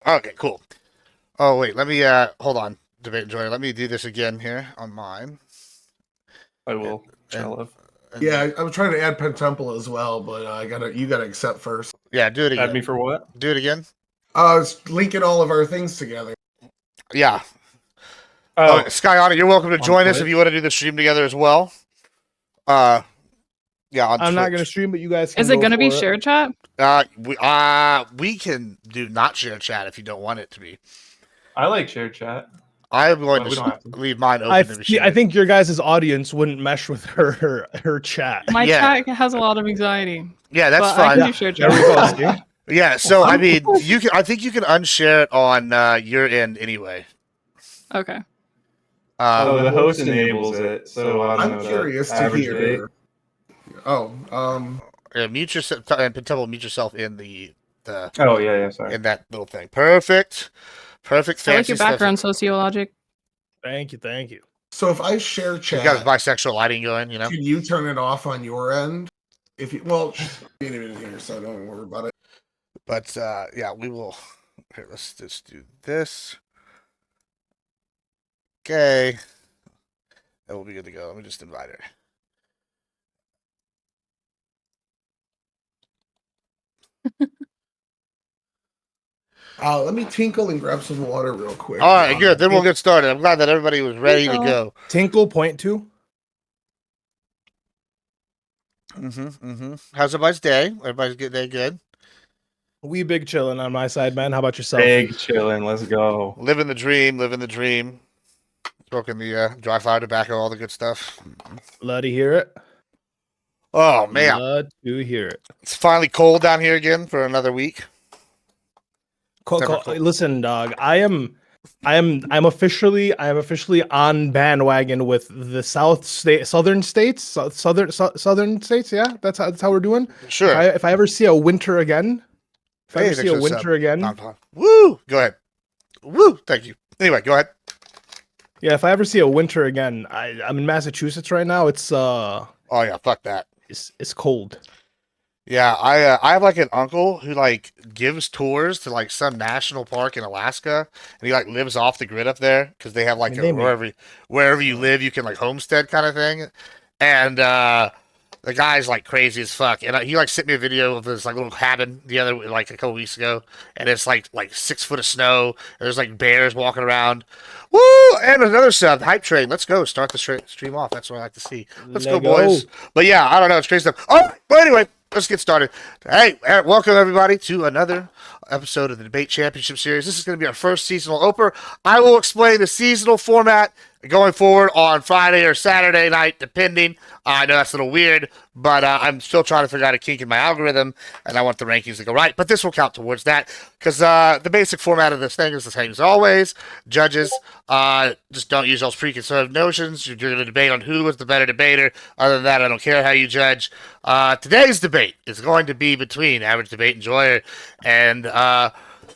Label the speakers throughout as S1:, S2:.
S1: Okay, cool. Oh wait, let me hold on, debate enjoyer. Let me do this again here on mine.
S2: I will.
S1: And,
S3: Yeah, I was trying to add Pentemple as well, but you gotta accept first.
S1: Yeah, do it again.
S2: Add me for what?
S1: Do it again.
S3: It's linking all of our things together.
S1: Yeah.
S2: Oh,
S1: Skyana, you're welcome to join us if
S2: Twitch?
S1: you want to do the stream together as well. Yeah, on
S4: I'm not
S1: Twitch.
S4: gonna stream, but you guys can.
S5: Is it
S4: go
S5: gonna be
S4: for it.
S5: shared chat?
S1: We can do not share chat if you don't want it to be.
S2: I like shared chat.
S1: I'm going
S2: But we don't have
S1: to
S2: to.
S1: leave mine open.
S4: I think your guys' audience wouldn't mesh with her chat.
S5: My
S1: Yeah.
S5: chat has a lot of anxiety.
S1: Yeah, that's
S5: but I
S1: fine.
S5: can do shared
S4: There we
S5: chat.
S4: go. See?
S1: Yeah, so I mean, you can. I think you can unshare it on your end anyway.
S5: Okay.
S2: The host enables it. So I don't know
S3: I'm
S2: that
S3: curious to
S2: average debate.
S3: hear. Oh,
S1: Yeah, mute yourself and Pentemple, mute yourself in the
S2: Oh yeah, sorry.
S1: in that little thing. Perfect.
S5: I like
S1: Fancy
S5: your
S1: stuff.
S5: background sociologic.
S4: Thank you.
S3: so if I share
S1: You
S3: chat,
S1: got bisexual lighting going, you know.
S3: can you turn it off on your end? If you you ain't even here, so don't worry about it.
S1: But yeah, we will. Here, let's just do this. Okay, that will be good to go. Let me just invite her.
S3: Let me tinkle and grab some water real quick.
S1: All right, good. Then we'll get started. I'm glad that everybody was ready to go.
S4: Tinkle point two.
S1: How's everybody's day? Everybody's good day, good.
S4: We big chilling on my side, man. How about yourself?
S2: Big chilling. Let's go.
S1: Living the dream. Smoking the dry fire tobacco, all the good stuff.
S4: Love to hear it.
S1: Oh man,
S4: Love to hear it.
S1: it's finally cold down here again for another week. Never cold.
S4: Listen, dog. I am officially on bandwagon with the southern states. Yeah, that's how we're doing.
S1: Sure.
S4: If I ever see a winter again,
S1: Woo! Go ahead. Woo! Thank you. Anyway, go ahead.
S4: Yeah, if I ever see a winter again, I'm in Massachusetts right now. It's
S1: Oh yeah, fuck that.
S4: it's cold.
S1: Yeah, I have like an uncle who like gives tours to like some national park in Alaska, and he like lives off the grid up there because they have like wherever you live you can like homestead kind of thing, and the guy's like crazy as fuck, and he like sent me a video of this like little cabin a couple weeks ago, and it's like 6 foot of snow, and there's like bears walking around. Woo! And another stuff, the hype train. Let's go. Start the stream off. That's what I like to see. Let's go, boys. But yeah, I don't know. It's crazy stuff. All right. But anyway, let's get started. Hey, welcome everybody to another episode of the Debate Championship Series. This is going to be our first seasonal opener. I will explain the seasonal format going forward on Friday or Saturday night, depending. I know that's a little weird, but I'm still trying to figure out a kink in my algorithm, and I want the rankings to go right. But this will count towards that, because the basic format of this thing is the same as always. Judges, just don't use those preconceived notions. You're going to debate on who is the better debater. Other than that, I don't care how you judge. Today's debate is going to be between Average Debate Enjoyer and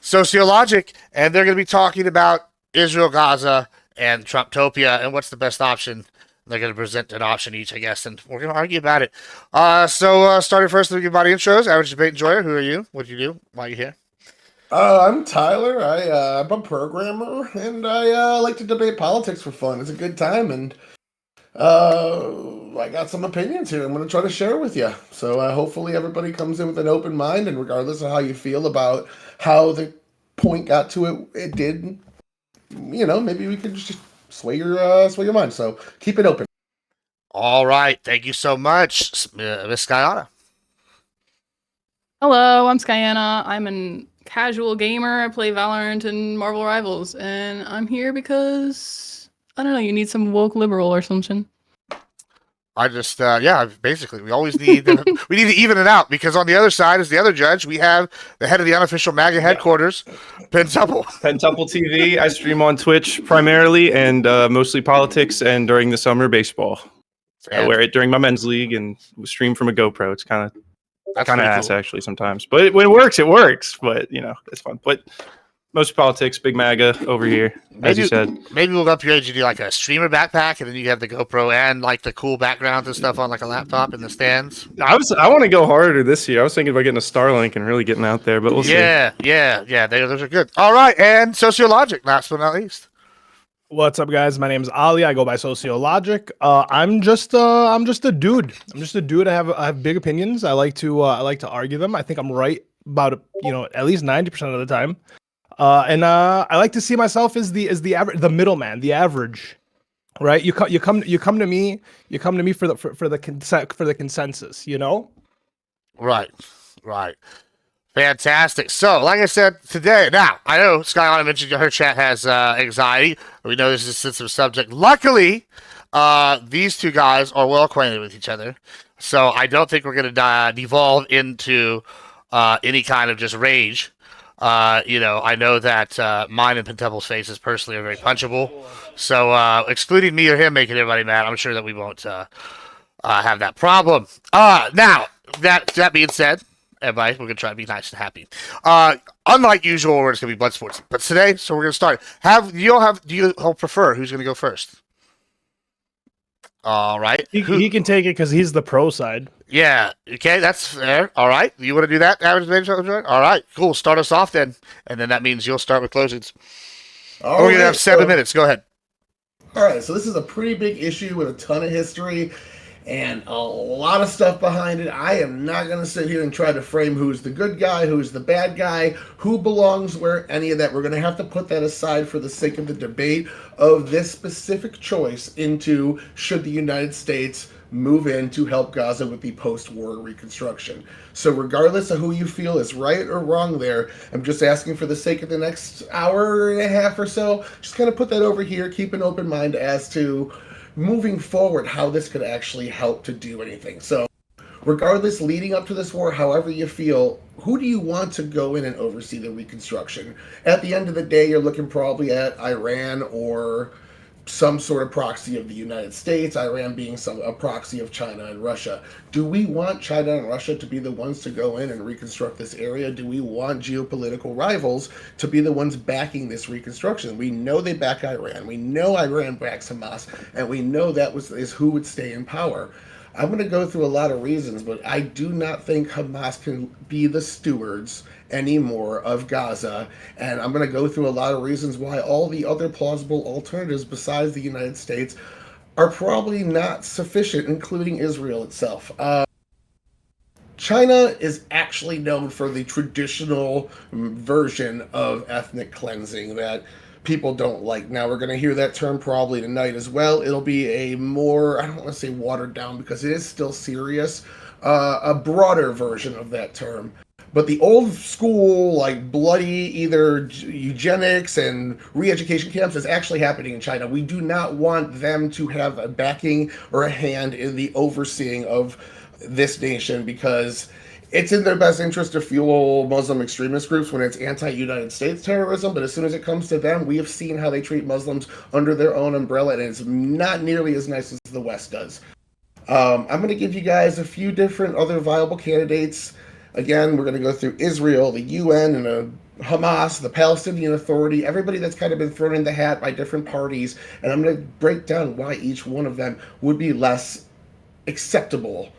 S1: Sociologic, and they're going to be talking about Israel, Gaza, and Trumptopia, and what's the best option. They're going to present an option each, I guess, and we're going to argue about it. So starting first, let me give body intros. Average Debate Enjoyer, who are you? What do you do? Why are you here?
S3: I'm Tyler. I'm a programmer, and I like to debate politics for fun. It's a good time, and I got some opinions here I'm going to try to share with you. So hopefully everybody comes in with an open mind, and regardless of how you feel about how the point got to it did, maybe we could just sway your mind. So keep it open.
S1: All right. Thank you so much, Miss Skyana.
S5: Hello, I'm Skyana. I'm an casual gamer. I play Valorant and Marvel Rivals, and I'm here because I don't know. You need some woke liberal or something.
S1: I just, basically, we always need we need to even it out, because on the other side is the other judge. We have the head of the unofficial MAGA headquarters, Pentemple.
S2: Pentemple TV. I stream on Twitch primarily, and mostly politics, and during the summer baseball. I wear it during my men's league and stream from a GoPro. It's kind of ass, actually, sometimes. But when it works, it works. But it's fun. But Most politics, big MAGA over here, as you said.
S1: Maybe we'll upgrade you to like a streamer backpack, and then you have the GoPro and like the cool backgrounds and stuff on like a laptop in the stands.
S2: I want to go harder this year. I was thinking about getting a Starlink and really getting out there, but we'll see.
S1: Yeah. Those are good. All right, and Sociologic, last but not least.
S4: What's up, guys? My name's Ali. I go by Sociologic. I'm just a dude. I'm just a dude. I have big opinions. I like to argue them. I think I'm right about at least 90% of the time. And I like to see myself as the average, the middleman, the average, right? You come to me for the consensus,
S1: Right. Fantastic. So, like I said today, now I know Skyline mentioned her chat has anxiety. We know this is a sensitive subject. Luckily, these two guys are well acquainted with each other, so I don't think we're going to devolve into any kind of just rage. I know that mine and Pentemple's faces personally are very punchable. So, excluding me or him making everybody mad, I'm sure that we won't have that problem. Now, that being said, everybody, we're going to try to be nice and happy. Unlike usual, where it's going to be blood sports. But today, so we're going to start. Do you all prefer who's going to go first? All right.
S4: He can take it because he's the pro side.
S1: Yeah. Okay, that's fair. All right. You want to do that? All right. Cool. Start us off then. And then that means you'll start with closings. We're going to have 7 minutes. Go ahead.
S3: All right. So this is a pretty big issue with a ton of history and a lot of stuff behind it. I am not going to sit here and try to frame who's the good guy, who's the bad guy, who belongs where, any of that. We're going to have to put that aside for the sake of the debate of this specific choice into should the United States move in to help Gaza with the post-war reconstruction. So regardless of who you feel is right or wrong there, I'm just asking for the sake of the next hour and a half or so, just kind of put that over here, keep an open mind as to moving forward, how this could actually help to do anything. So regardless, leading up to this war, however you feel, who do you want to go in and oversee the reconstruction? At the end of the day, you're looking probably at Iran or some sort of proxy of the United States, Iran being a proxy of China and Russia. Do we want China and Russia to be the ones to go in and reconstruct this area? Do we want geopolitical rivals to be the ones backing this reconstruction? We know they back Iran. We know Iran backs Hamas, and we know that is who would stay in power. I'm going to go through a lot of reasons, but I do not think Hamas can be the stewards anymore of Gaza, and I'm going to go through a lot of reasons why all the other plausible alternatives besides the United States are probably not sufficient, including Israel itself. China is actually known for the traditional version of ethnic cleansing that people don't like. Now, we're going to hear that term probably tonight as well. It'll be a more, I don't want to say watered down because it is still serious, a broader version of that term. But the old school, like bloody either eugenics and re-education camps is actually happening in China. We do not want them to have a backing or a hand in the overseeing of this nation because it's in their best interest to fuel Muslim extremist groups when it's anti-United States terrorism, but as soon as it comes to them, we have seen how they treat Muslims under their own umbrella, and it's not nearly as nice as the West does. I'm going to give you guys a few different other viable candidates. Again, we're going to go through Israel, the UN, and Hamas, the Palestinian Authority, everybody that's kind of been thrown in the hat by different parties, and I'm going to break down why each one of them would be less acceptable.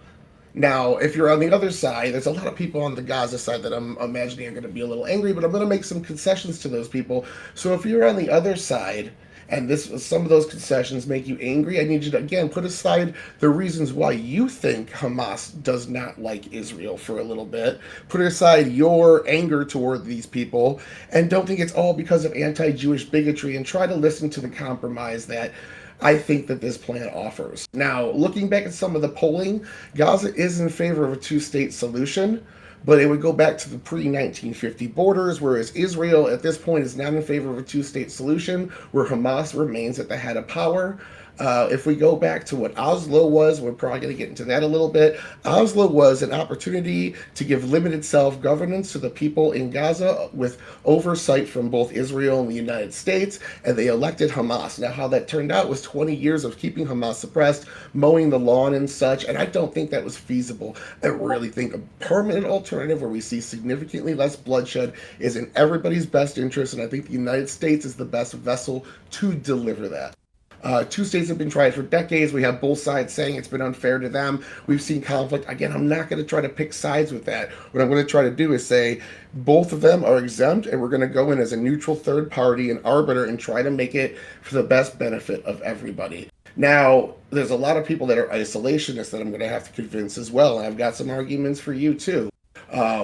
S3: Now, if you're on the other side, there's a lot of people on the Gaza side that I'm imagining are going to be a little angry, but I'm going to make some concessions to those people. So if you're on the other side, and some of those concessions make you angry, I need you to, again, put aside the reasons why you think Hamas does not like Israel for a little bit. Put aside your anger toward these people, and don't think it's all because of anti-Jewish bigotry, and try to listen to the compromise that I think that this plan offers. Now, looking back at some of the polling, Gaza is in favor of a two-state solution, but it would go back to the pre-1950 borders, whereas Israel at this point is not in favor of a two-state solution, where Hamas remains at the head of power. If we go back to what Oslo was, we're probably going to get into that a little bit. Oslo was an opportunity to give limited self-governance to the people in Gaza with oversight from both Israel and the United States, and they elected Hamas. Now, how that turned out was 20 years of keeping Hamas suppressed, mowing the lawn and such, and I don't think that was feasible. I really think a permanent alternative where we see significantly less bloodshed is in everybody's best interest, and I think the United States is the best vessel to deliver that. Two states have been tried for decades. We have both sides saying it's been unfair to them. We've seen conflict. Again, I'm not going to try to pick sides with that. What I'm going to try to do is say both of them are exempt, and we're going to go in as a neutral third party, an arbiter, and try to make it for the best benefit of everybody. Now, there's a lot of people that are isolationists that I'm going to have to convince as well, and I've got some arguments for you too.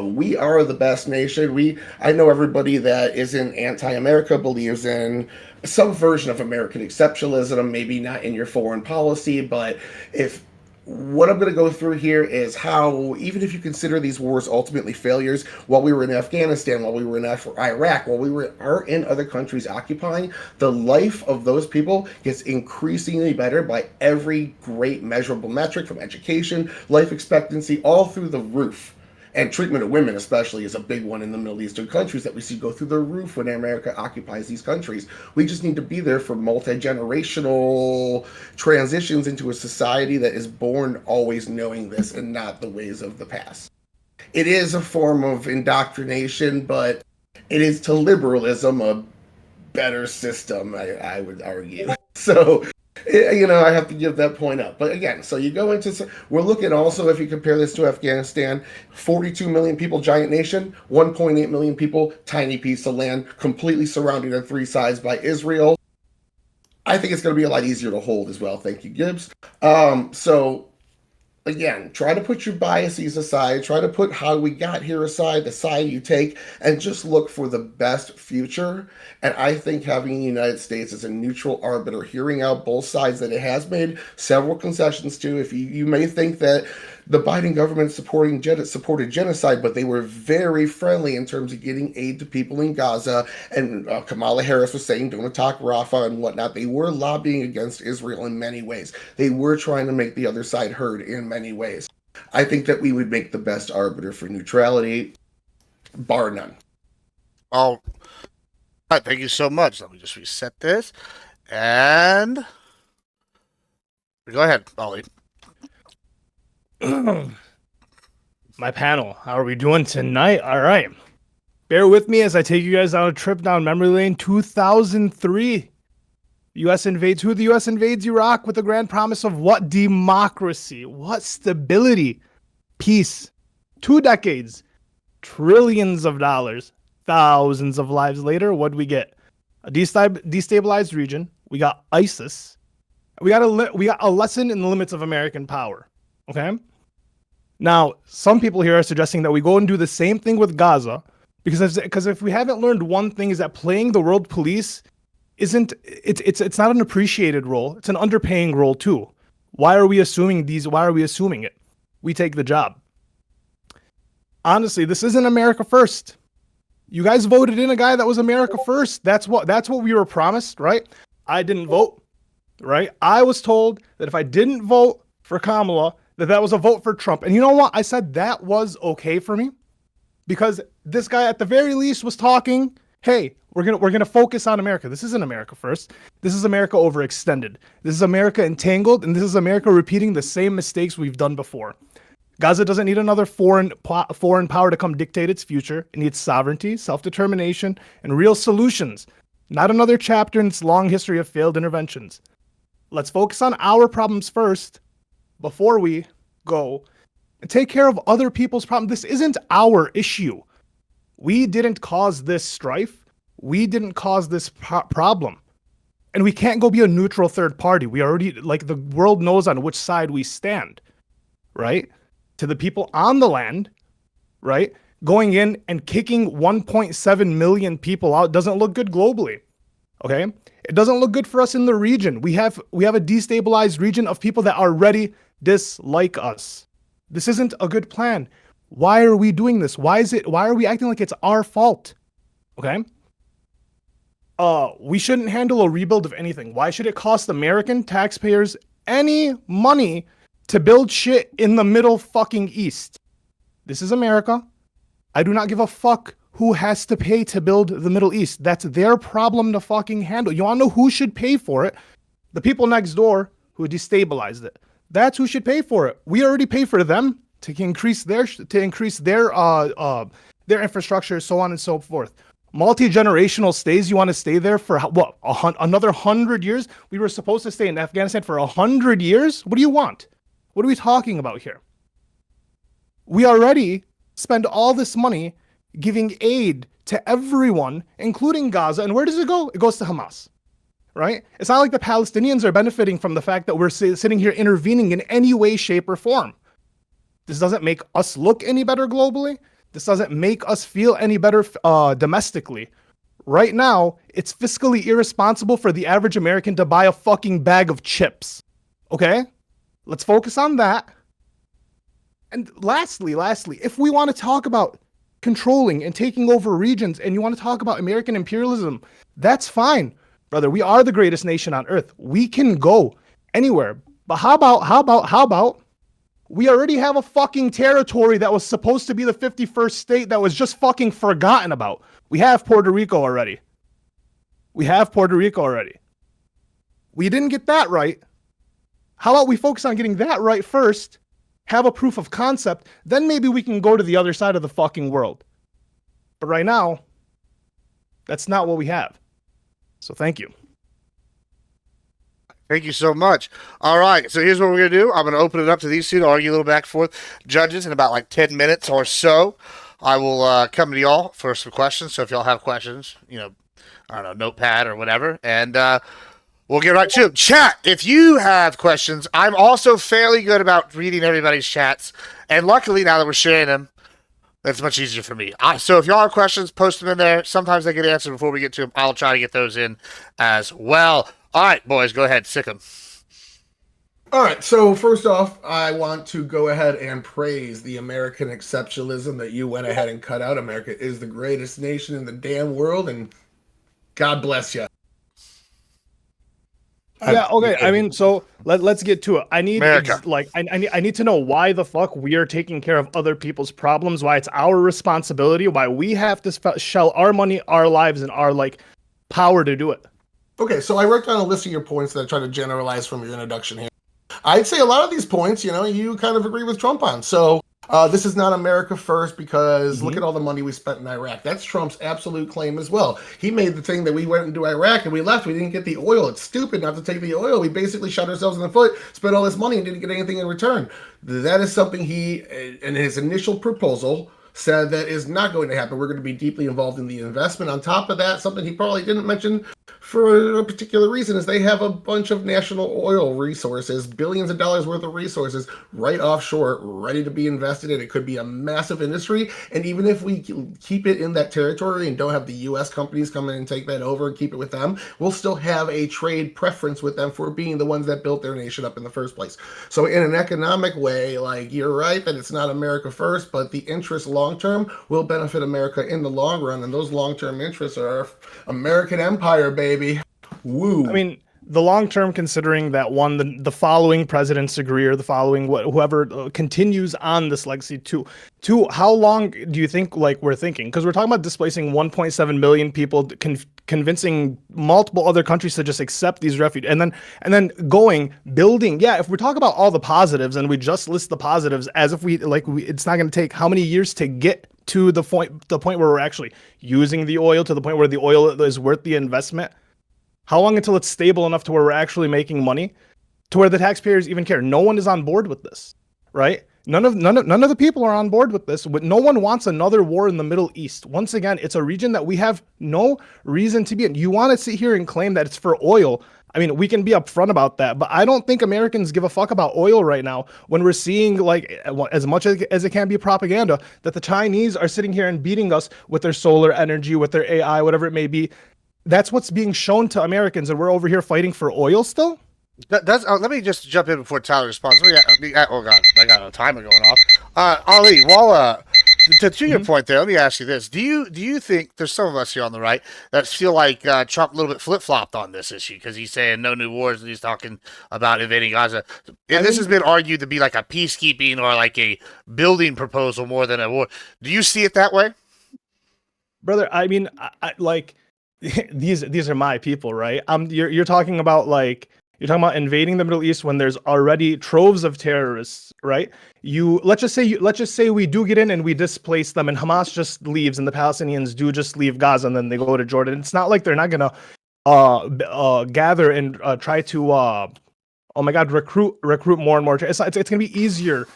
S3: We are the best nation. I know everybody that isn't anti-America believes in some version of American exceptionalism, maybe not in your foreign policy, but if what I'm going to go through here is how, even if you consider these wars ultimately failures, while we were in Afghanistan, while we were in Iraq, while we are in other countries occupying, the life of those people gets increasingly better by every great measurable metric, from education, life expectancy, all through the roof. And treatment of women especially is a big one in the Middle Eastern countries that we see go through the roof when America occupies these countries. We just need to be there for multi-generational transitions into a society that is born always knowing this and not the ways of the past. It is a form of indoctrination, but it is to liberalism a better system, I would argue. So, I have to give that point up. But again, so you go into, we're looking also, if you compare this to Afghanistan, 42 million people, giant nation, 1.8 million people, tiny piece of land, completely surrounded on three sides by Israel. I think it's going to be a lot easier to hold as well. Thank you, Gibbs. So again, try to put your biases aside, try to put how we got here aside, the side you take, and just look for the best future. And I think having the United States as a neutral arbiter, hearing out both sides, that it has made several concessions to. If you may think that the Biden government supported genocide, but they were very friendly in terms of getting aid to people in Gaza. And Kamala Harris was saying, don't attack Rafah and whatnot. They were lobbying against Israel in many ways. They were trying to make the other side heard in many ways. I think that we would make the best arbiter for neutrality, bar none.
S1: All right, thank you so much. Let me just reset this. And go ahead, Ollie.
S4: My panel, how are we doing tonight? All right. Bear with me as I take you guys on a trip down memory lane. 2003. The U.S. invades Iraq with the grand promise of what? Democracy. What? Stability. Peace. 2 decades. Trillions of dollars. Thousands of lives later, what do we get? A destabilized region. We got ISIS. We got a lesson in the limits of American power. Okay? Now, some people here are suggesting that we go and do the same thing with Gaza, because if we haven't learned one thing, is that playing the world police it's not an appreciated role. It's an underpaying role too. Why are we assuming it? We take the job. Honestly, this isn't America first. You guys voted in a guy that was America first. That's what we were promised, right? I didn't vote, right? I was told that if I didn't vote for Kamala, that was a vote for Trump. And you know what? I said that was okay for me, because this guy at the very least was talking, hey, we're gonna focus on America. This isn't America first. This is America overextended. This is America entangled, and this is America repeating the same mistakes we've done before. Gaza doesn't need another foreign power to come dictate its future. It needs sovereignty, self-determination, and real solutions, not another chapter in its long history of failed interventions. Let's focus on our problems first before we go and take care of other people's problems. This isn't our issue. We didn't cause this strife. We didn't cause this problem. And we can't go be a neutral third party. We already, the world knows on which side we stand, right? To the people on the land, right? Going in and kicking 1.7 million people out doesn't look good globally, okay? It doesn't look good for us in the region. We have a destabilized region of people that already dislike us. This isn't a good plan. Why are we doing this? Why are we acting like it's our fault? Okay? we shouldn't handle a rebuild of anything. Why should it cost American taxpayers any money to build shit in the middle fucking East? This is America. I do not give a fuck who has to pay to build the Middle East. That's their problem to fucking handle. You want to know who should pay for it? The people next door who destabilized it. That's who should pay for it. We already pay for them to increase their infrastructure, so on and so forth. Multi-generational stays. You want to stay there for what? Another 100 years? We were supposed to stay in Afghanistan for 100 years. What do you want? What are we talking about here? We already spend all this money giving aid to everyone, including Gaza. And where does it go? It goes to Hamas, right? It's not like the Palestinians are benefiting from the fact that we're sitting here intervening in any way, shape, or form. This doesn't make us look any better globally. This doesn't make us feel any better domestically. Right now, it's fiscally irresponsible for the average American to buy a fucking bag of chips. Okay? Let's focus on that. And lastly, if we want to talk about controlling and taking over regions and you want to talk about American imperialism, that's fine, brother. We are the greatest nation on earth. We can go anywhere. But how about we already have a fucking territory that was supposed to be the 51st state that was just fucking forgotten about. We have Puerto Rico already. We didn't get that right. How about we focus on getting that right first, have a proof of concept, then maybe we can go to the other side of the fucking world. But right now, that's not what we have. So thank you.
S1: Thank you so much. All right, so here's what we're going to do. I'm going to open it up to these two to argue a little back and forth. Judges, in about like 10 minutes or so, I will come to y'all for some questions. So if y'all have questions, I don't know, notepad or whatever, and we'll get right to them. Chat, if you have questions, I'm also fairly good about reading everybody's chats. And luckily, now that we're sharing them, that's much easier for me. So if y'all have questions, post them in there. Sometimes they get answered before we get to them. I'll try to get those in as well. All right, boys, go ahead. Sick 'em.
S3: All right, so first off, I want to go ahead and praise the American exceptionalism that you went ahead and cut out. America is the greatest nation in the damn world, and God bless you.
S4: Yeah, okay. I mean, so let's get to it. I need
S1: America.
S4: I need to know why the fuck we are taking care of other people's problems, why it's our responsibility, why we have to shell our money, our lives, and our power to do it.
S3: Okay, so I wrote down a list of your points that I tried to generalize from your introduction here. I'd say a lot of these points, you kind of agree with Trump on. So this is not America first because look at all the money we spent in Iraq. That's Trump's absolute claim as well. He made the thing that we went into Iraq and we left. We didn't get the oil. It's stupid not to take the oil. We basically shot ourselves in the foot, spent all this money and didn't get anything in return. That is something he, in his initial proposal, said that is not going to happen. We're going to be deeply involved in the investment. On top of that, something he probably didn't mention for a particular reason is they have a bunch of national oil resources, billions of dollars worth of resources right offshore, ready to be invested in. It could be a massive industry. And even if we keep it in that territory and don't have the U.S. companies come in and take that over and keep it with them, we'll still have a trade preference with them for being the ones that built their nation up in the first place. So in an economic way, you're right that it's not America first, but the interest long-term will benefit America in the long run. And those long-term interests are American empire, baby. Woo.
S4: I mean, the long term, considering that the following presidents agree, or the following whoever continues on this legacy. Two, how long do you think we're thinking? Because we're talking about displacing 1.7 million people, convincing multiple other countries to just accept these refugees, and then building. Yeah, if we talk about all the positives and we just list the positives as if it's not going to take how many years to get to the point where we're actually using the oil, to the point where the oil is worth the investment. How long until it's stable enough to where we're actually making money, to where the taxpayers even care? No one is on board with this, right? None of the people are on board with this. No one wants another war in the Middle East. Once again, it's a region that we have no reason to be in. You want to sit here and claim that it's for oil. I mean, we can be upfront about that, but I don't think Americans give a fuck about oil right now when we're seeing, as much as it can be propaganda, that the Chinese are sitting here and beating us with their solar energy, with their AI, whatever it may be. That's what's being shown to Americans, and we're over here fighting for oil still?
S1: Let me just jump in before Tyler responds. Oh God, I got a timer going off. Ali, To your point there, let me ask you this: Do you think there's some of us here on the right that feel like Trump a little bit flip flopped on this issue because he's saying no new wars and he's talking about invading Gaza, and this has been argued to be like a peacekeeping or like a building proposal more than a war. Do you see it that way,
S4: brother? I mean, I like these are my people, right? You're talking about like you're talking about invading the Middle East when there's already troves of terrorists, right? Let's just say we do get in and we displace them, and Hamas just leaves, and the Palestinians do just leave Gaza, and then they go to Jordan. It's not like they're not gonna gather and try to oh my god, recruit more and more. It's gonna be easier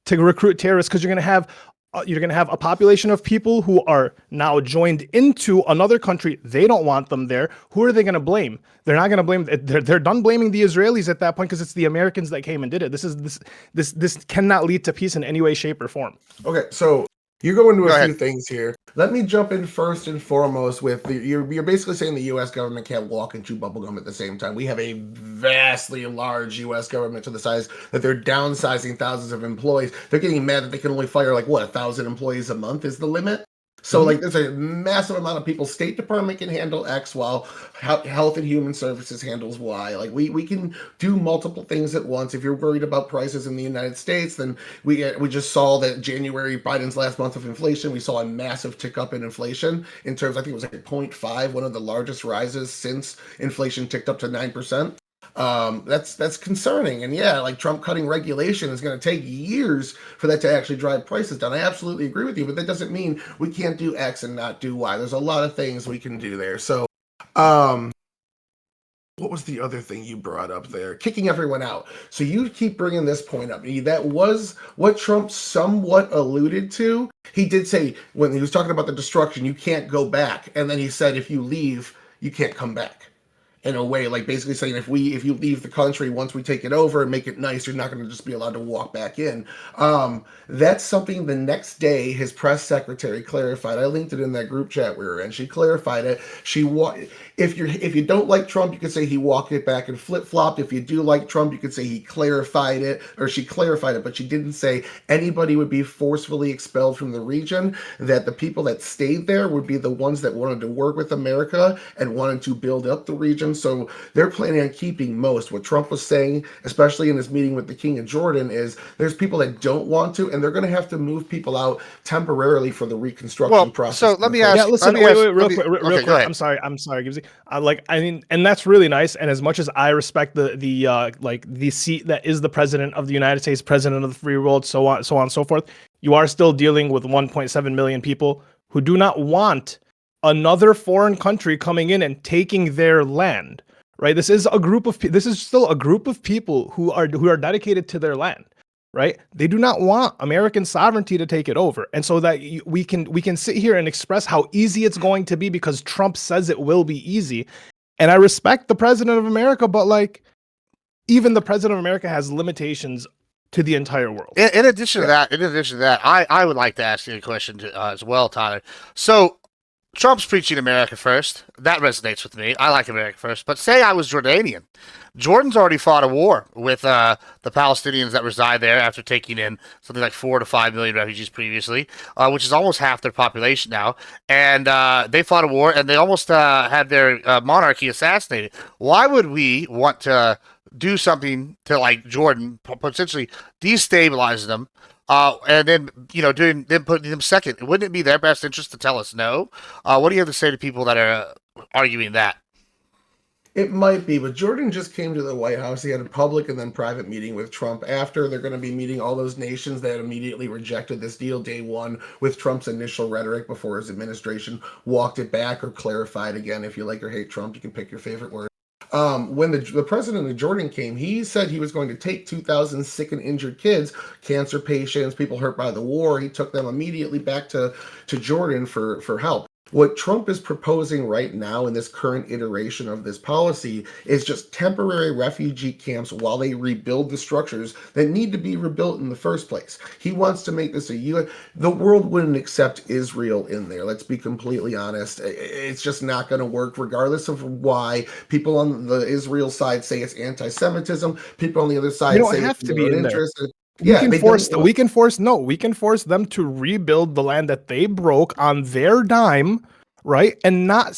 S4: to recruit terrorists because you're gonna have a population of people who are now joined into another country. They don't want them there. Who are they going to blame? They're not going to blame. They're done blaming the Israelis at that point because it's the Americans that came and did it. This cannot lead to peace in any way, shape, or form.
S3: Okay, so you go into a few things here. Let me jump in first and foremost with you're basically saying the U.S. government can't walk and chew bubblegum at the same time. We have a vastly large U.S. government to the size that they're downsizing thousands of employees. They're getting mad that they can only fire like 1,000 employees a month is the limit. So like there's a massive amount of people. State Department can handle X while Health and Human Services handles Y. Like we can do multiple things at once. If you're worried about prices in the United States, then we just saw that January, Biden's last month of inflation, we saw a massive tick up in inflation in terms, I think it was like 0.5, one of the largest rises since inflation ticked up to 9%. That's concerning. And yeah, like Trump cutting regulation is going to take years for that to actually drive prices down. I absolutely agree with you, but that doesn't mean we can't do X and not do Y. There's a lot of things we can do there. So, what was the other thing you brought up there? Kicking everyone out. So you keep bringing this point up. That was what Trump somewhat alluded to. He did say when he was talking about the destruction, you can't go back. And then he said, if you leave, you can't come back. In a way, like basically saying if you leave the country once we take it over and make it nice, you're not going to just be allowed to walk back in. That's something the next day his press secretary clarified. I linked it in that group chat we were in. She clarified it. If you don't like Trump, you could say he walked it back and flip flopped. If you do like Trump, you could say he clarified it, or she clarified it, but she didn't say anybody would be forcefully expelled from the region. That the people that stayed there would be the ones that wanted to work with America and wanted to build up the region. So they're planning on keeping most. What Trump was saying, especially in his meeting with the King of Jordan, is there's people that don't want to, and they're going to have to move people out temporarily for the reconstruction process.
S1: So let me ask.
S4: Yeah, listen. Wait, real quick.
S1: Go ahead.
S4: I'm sorry, Gibsy. I mean, and that's really nice. And as much as I respect the seat that is the president of the United States, president of the free world, so on and so forth, you are still dealing with 1.7 million people who do not want another foreign country coming in and taking their land, right? This is still a group of people who are dedicated to their land, right? They do not want American sovereignty to take it over. And so that we can sit here and express how easy it's going to be because Trump says it will be easy. And I respect the president of America, but like even the president of America has limitations to the entire world.
S1: In addition to that, I would like to ask you a question as well, Tyler. So Trump's preaching America first. That resonates with me. I like America first. But say I was Jordanian. Jordan's already fought a war with the Palestinians that reside there after taking in something like 4 to 5 million refugees previously, which is almost half their population now. And they fought a war, and they almost had their monarchy assassinated. Why would we want to do something to like Jordan, potentially destabilize them? And then, putting them second. Wouldn't it be their best interest to tell us no? What do you have to say to people that are arguing that?
S3: It might be, but Jordan just came to the White House. He had a public and then private meeting with Trump. After, they're going to be meeting all those nations that immediately rejected this deal day one with Trump's initial rhetoric before his administration walked it back or clarified again. If you like or hate Trump, you can pick your favorite word. When the president of Jordan came, he said he was going to take 2,000 sick and injured kids, cancer patients, people hurt by the war. He took them immediately back to Jordan for help. What Trump is proposing right now in this current iteration of this policy is just temporary refugee camps while they rebuild the structures that need to be rebuilt in the first place. He wants to make this the world wouldn't accept Israel in there. Let's be completely honest. It's just not going to work regardless of why people on the Israel side say it's anti-Semitism. People on the other side say it's
S4: to be in
S3: interest. Yeah,
S4: we can force them to rebuild the land that they broke on their dime, right? And not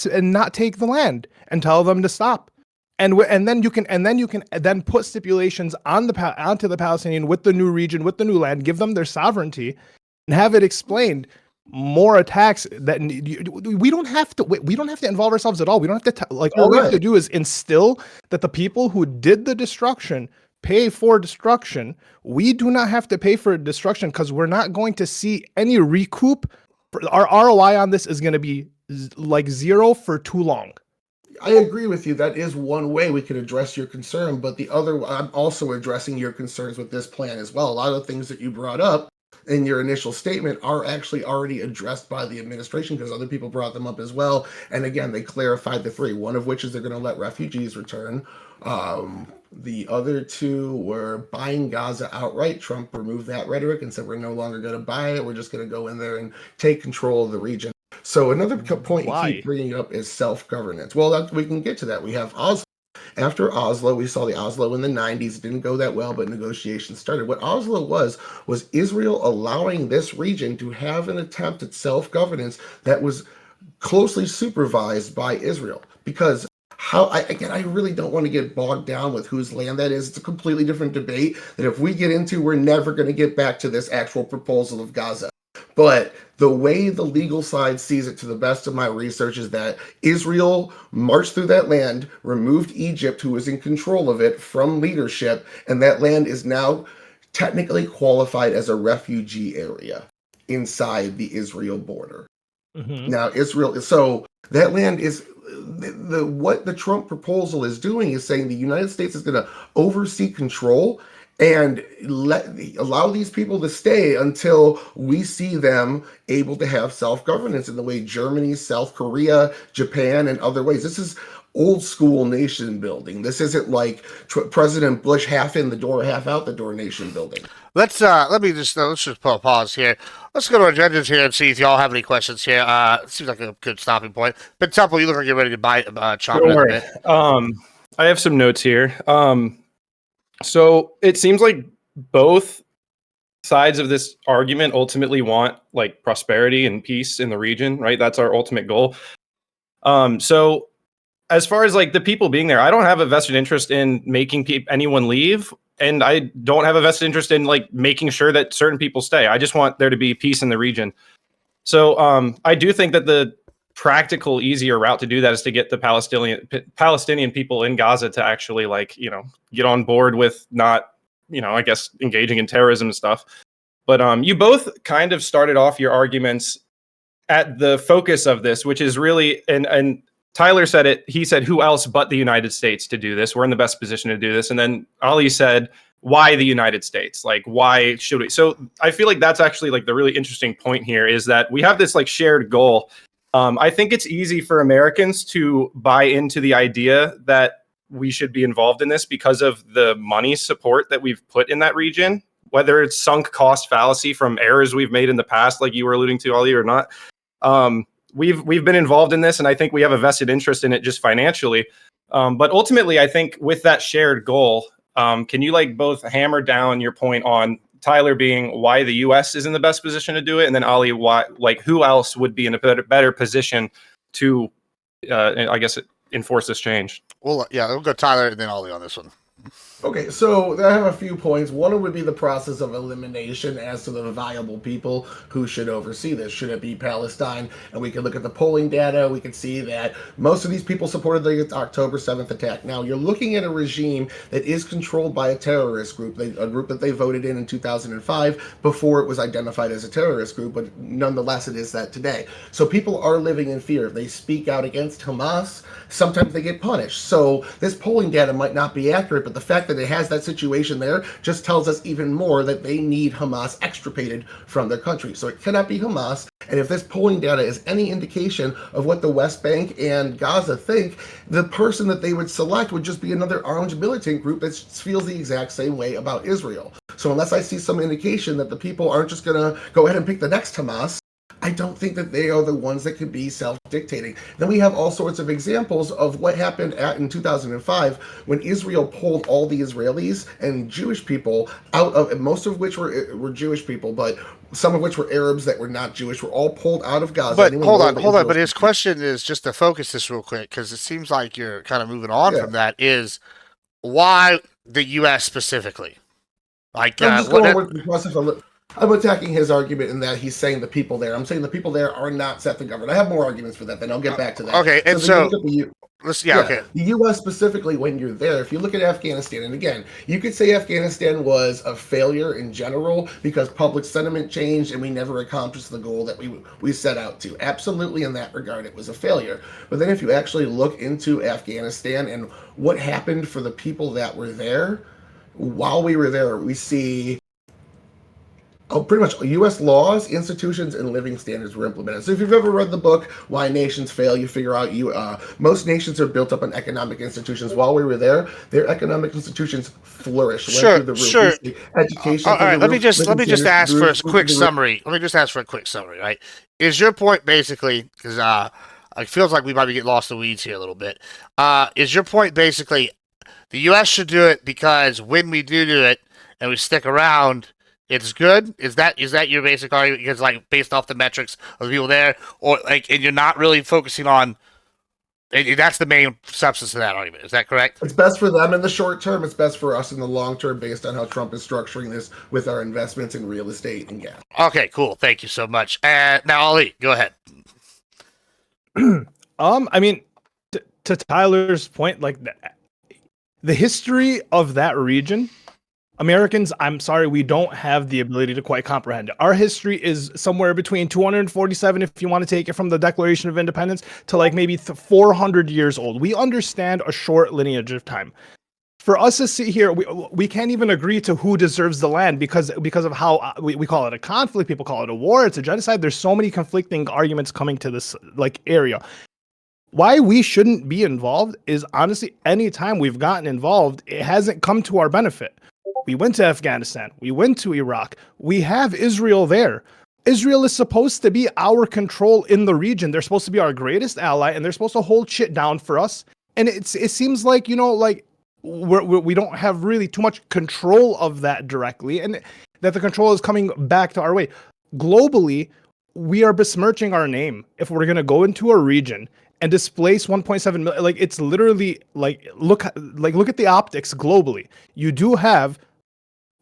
S4: take the land and tell them to stop. And then you can put stipulations on onto the Palestinian with the new region, with the new land, give them their sovereignty, and have it explained. More attacks that we don't have to involve ourselves at all. We don't have to all we have to do is instill that the people who did the destruction pay for destruction. We do not have to pay for destruction because we're not going to see any recoup. Our ROI on this is going to be like zero for too long.
S3: I agree with you. That is one way we could address your concern, but the other, I'm also addressing your concerns with this plan as well. A lot of the things that you brought up in your initial statement are actually already addressed by the administration because other people brought them up as well. And again, they clarified the three, one of which is they're going to let refugees return. The other two were buying Gaza outright. Trump removed that rhetoric and said, we're no longer going to buy it. We're just going to go in there and take control of the region. So another point you keep bringing up is self-governance. Well, we can get to that. We have Oslo. After Oslo, we saw the Oslo in the 90s. It didn't go that well, but negotiations started. What Oslo was Israel allowing this region to have an attempt at self-governance that was closely supervised by Israel. Because I really don't want to get bogged down with whose land that is. It's a completely different debate that if we get into, we're never going to get back to this actual proposal of Gaza. But the way the legal side sees it, to the best of my research, is that Israel marched through that land, removed Egypt, who was in control of it, from leadership, and that land is now technically qualified as a refugee area inside the Israel border. Mm-hmm. Now, so that land is what the Trump proposal is doing is saying the United States is going to oversee control and allow these people to stay until we see them able to have self-governance in the way Germany, South Korea, Japan, and other ways. This is old school nation building. This isn't like President Bush half in the door, half out the door nation building.
S1: Let's just put a pause here. Let's go to our judges here and see if y'all have any questions here. It seems like a good stopping point. But Temple, you look like you're ready to chomp it in a bit.
S2: I have some notes here. So it seems like both sides of this argument ultimately want like prosperity and peace in the region, right? That's our ultimate goal. So as far as like the people being there, I don't have a vested interest in making anyone leave. And I don't have a vested interest in like making sure that certain people stay. I just want there to be peace in the region. So I do think that the practical, easier route to do that is to get the Palestinian people in Gaza to actually like, get on board with not, I guess, engaging in terrorism and stuff. But you both kind of started off your arguments at the focus of this, which is really, and Tyler said it, he said, who else but the United States to do this? We're in the best position to do this. And then Ali said, why the United States? Like, why should we? So I feel like that's actually like the really interesting point here is that we have this like shared goal. I think it's easy for Americans to buy into the idea that we should be involved in this because of the money support that we've put in that region, whether it's sunk cost fallacy from errors we've made in the past, like you were alluding to, Ali, or not. We've been involved in this, and I think we have a vested interest in it just financially. But ultimately, I think with that shared goal, can you like both hammer down your point on Tyler being why the U.S. is in the best position to do it, and then Ali, why, like, who else would be in a better position to, I guess, enforce this change?
S1: Well, yeah, we'll go Tyler and then Ali on this one.
S3: Okay, so I have a few points. One would be the process of elimination as to the viable people who should oversee this. Should it be Palestine? And we can look at the polling data. We can see that most of these people supported the October 7th attack. Now, you're looking at a regime that is controlled by a terrorist group, a group that they voted in 2005 before it was identified as a terrorist group, but nonetheless, it is that today. So people are living in fear. If they speak out against Hamas, sometimes they get punished. So this polling data might not be accurate, but the fact that it has that situation there just tells us even more that they need Hamas extirpated from their country. So it cannot be Hamas. And if this polling data is any indication of what the West Bank and Gaza think, the person that they would select would just be another armed militant group that feels the exact same way about Israel. So unless I see some indication that the people aren't just going to go ahead and pick the next Hamas, I don't think that they are the ones that could be self-dictating. Then we have all sorts of examples of what happened in 2005 when Israel pulled all the Israelis and Jewish people out of, most of which were Jewish people, but some of which were Arabs that were not Jewish, were all pulled out of Gaza.
S1: But hold on, hold on. But his
S3: country.
S1: question is, just to focus this real quick, because it seems like you're kind of moving on
S3: Yeah.
S1: from that, is why the U.S. specifically? Like,
S3: I'm just going with the process. I'm attacking his argument in that he's saying the people there. I'm saying the people there are not set to govern. I have more arguments for that, then I'll get back to that.
S1: Okay, and so
S3: okay. The U.S. specifically, when you're there, if you look at Afghanistan, and again, you could say Afghanistan was a failure in general because public sentiment changed and we never accomplished the goal that we set out to. Absolutely, in that regard, it was a failure. But then if you actually look into Afghanistan and what happened for the people that were there, while we were there, we see pretty much U.S. laws, institutions, and living standards were implemented. So if you've ever read the book Why Nations Fail, you figure out most nations are built up on economic institutions. While we were there, their economic institutions flourished.
S1: Sure.
S3: Education.
S1: All right. Let me just ask for a quick summary. Right? Is your point basically, because it feels like we might be getting lost in the weeds here a little bit. Is your point basically the U.S. should do it because when we do it and we stick around, it's good? Is that your basic argument? Because like based off the metrics of the people there, or like, and you're not really focusing on. And that's the main substance of that argument. Is that correct?
S3: It's best for them in the short term. It's best for us in the long term, based on how Trump is structuring this with our investments in real estate and gas.
S1: Okay, cool. Thank you so much. Now, Ali, go ahead.
S4: I mean, to Tyler's point, like the history of that region, Americans, I'm sorry, we don't have the ability to quite comprehend it. Our history is somewhere between 247, if you want to take it from the Declaration of Independence, to like maybe 400 years old. We understand a short lineage of time. For us to sit here, we can't even agree to who deserves the land because of how we call it a conflict. People call it a war. It's a genocide. There's so many conflicting arguments coming to this like area. Why we shouldn't be involved is honestly, anytime we've gotten involved, it hasn't come to our benefit. We went to Afghanistan. We went to Iraq. We have Israel there. Israel is supposed to be our control in the region. They're supposed to be our greatest ally, and they're supposed to hold shit down for us. And it seems like, like we don't have really too much control of that directly, and that the control is coming back to our way. Globally, we are besmirching our name if we're going to go into a region and displace 1.7 million. Like, it's literally like look at the optics globally. You do have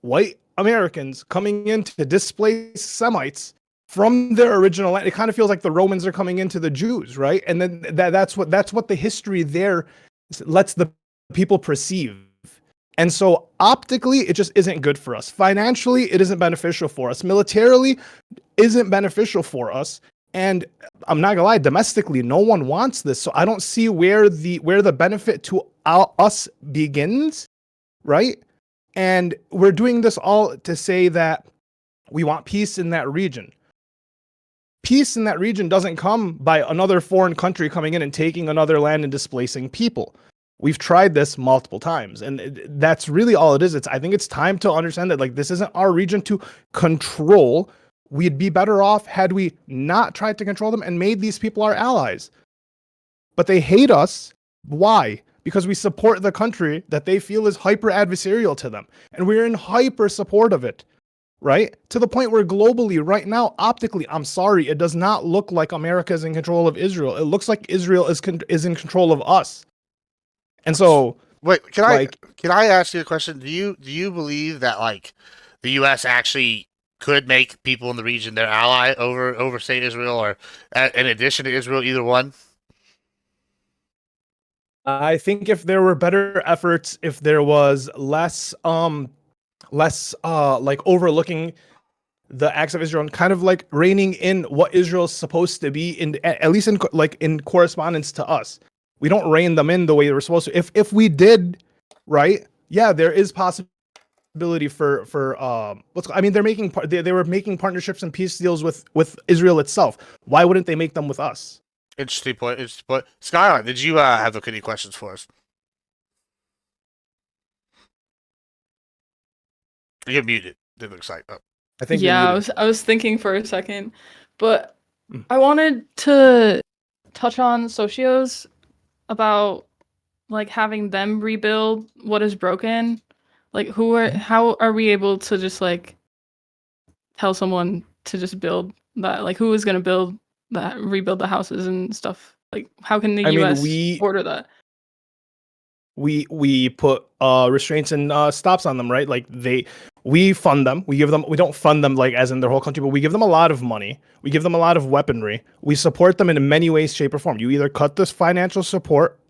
S4: white Americans coming in to displace Semites from their original land. It kind of feels like the Romans are coming into the Jews, right? And then that's what the history there lets the people perceive. And so optically, it just isn't good for us. Financially, it isn't beneficial for us. Militarily, isn't beneficial for us. And I'm not gonna lie, domestically, no one wants this. So I don't see where the benefit to us begins, right? And we're doing this all to say that we want peace in that region. Peace in that region doesn't come by another foreign country coming in and taking another land and displacing people. We've tried this multiple times, and that's really all it is. I think it's time to understand that like this isn't our region to control. We'd be better off had we not tried to control them and made these people our allies. But they hate us. Why? Because we support the country that they feel is hyper adversarial to them. And we're in hyper support of it, right? To the point where globally right now, optically, I'm sorry, it does not look like America is in control of Israel. It looks like Israel is in control of us. And so,
S1: wait, can I ask you a question? Do you believe that like the U.S. actually could make people in the region their ally over say Israel, or in addition to Israel, either one?
S4: I think if there were better efforts, if there was less like overlooking the acts of Israel and kind of like reining in what Israel is supposed to be, in at least in correspondence to us. We don't rein them in the way we're supposed to. If we did, right? Yeah, there is possibility for they're making they were making partnerships and peace deals with Israel itself. Why wouldn't they make them with us?
S1: Interesting point. Skyline, did you have any questions for us? You're muted. Didn't look like. Oh.
S4: I think.
S5: Yeah, I was thinking for a second, but I wanted to touch on Socios about like having them rebuild what is broken. Like how are we able to just like tell someone to just build that? Like who is gonna rebuild the houses and stuff? Like how can the US order that?
S4: We put restraints and stops on them, right? Like we fund them. We don't fund them like as in their whole country, but we give them a lot of money. We give them a lot of weaponry. We support them in many ways, shape, or form. You either cut this financial support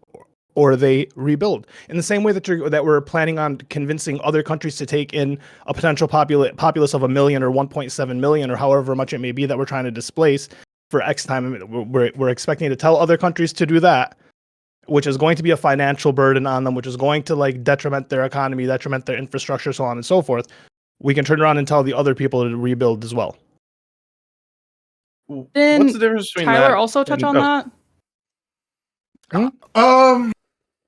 S4: or they rebuild. In the same way that we're planning on convincing other countries to take in a potential populace of 1 million or 1.7 million or however much it may be that we're trying to displace for X time. We're expecting to tell other countries to do that, which is going to be a financial burden on them, which is going to like detriment their economy, detriment their infrastructure, so on and so forth. We can turn around and tell the other people to rebuild as well.
S5: Then
S2: what's the difference between
S5: Tyler
S2: that
S5: also touch on that?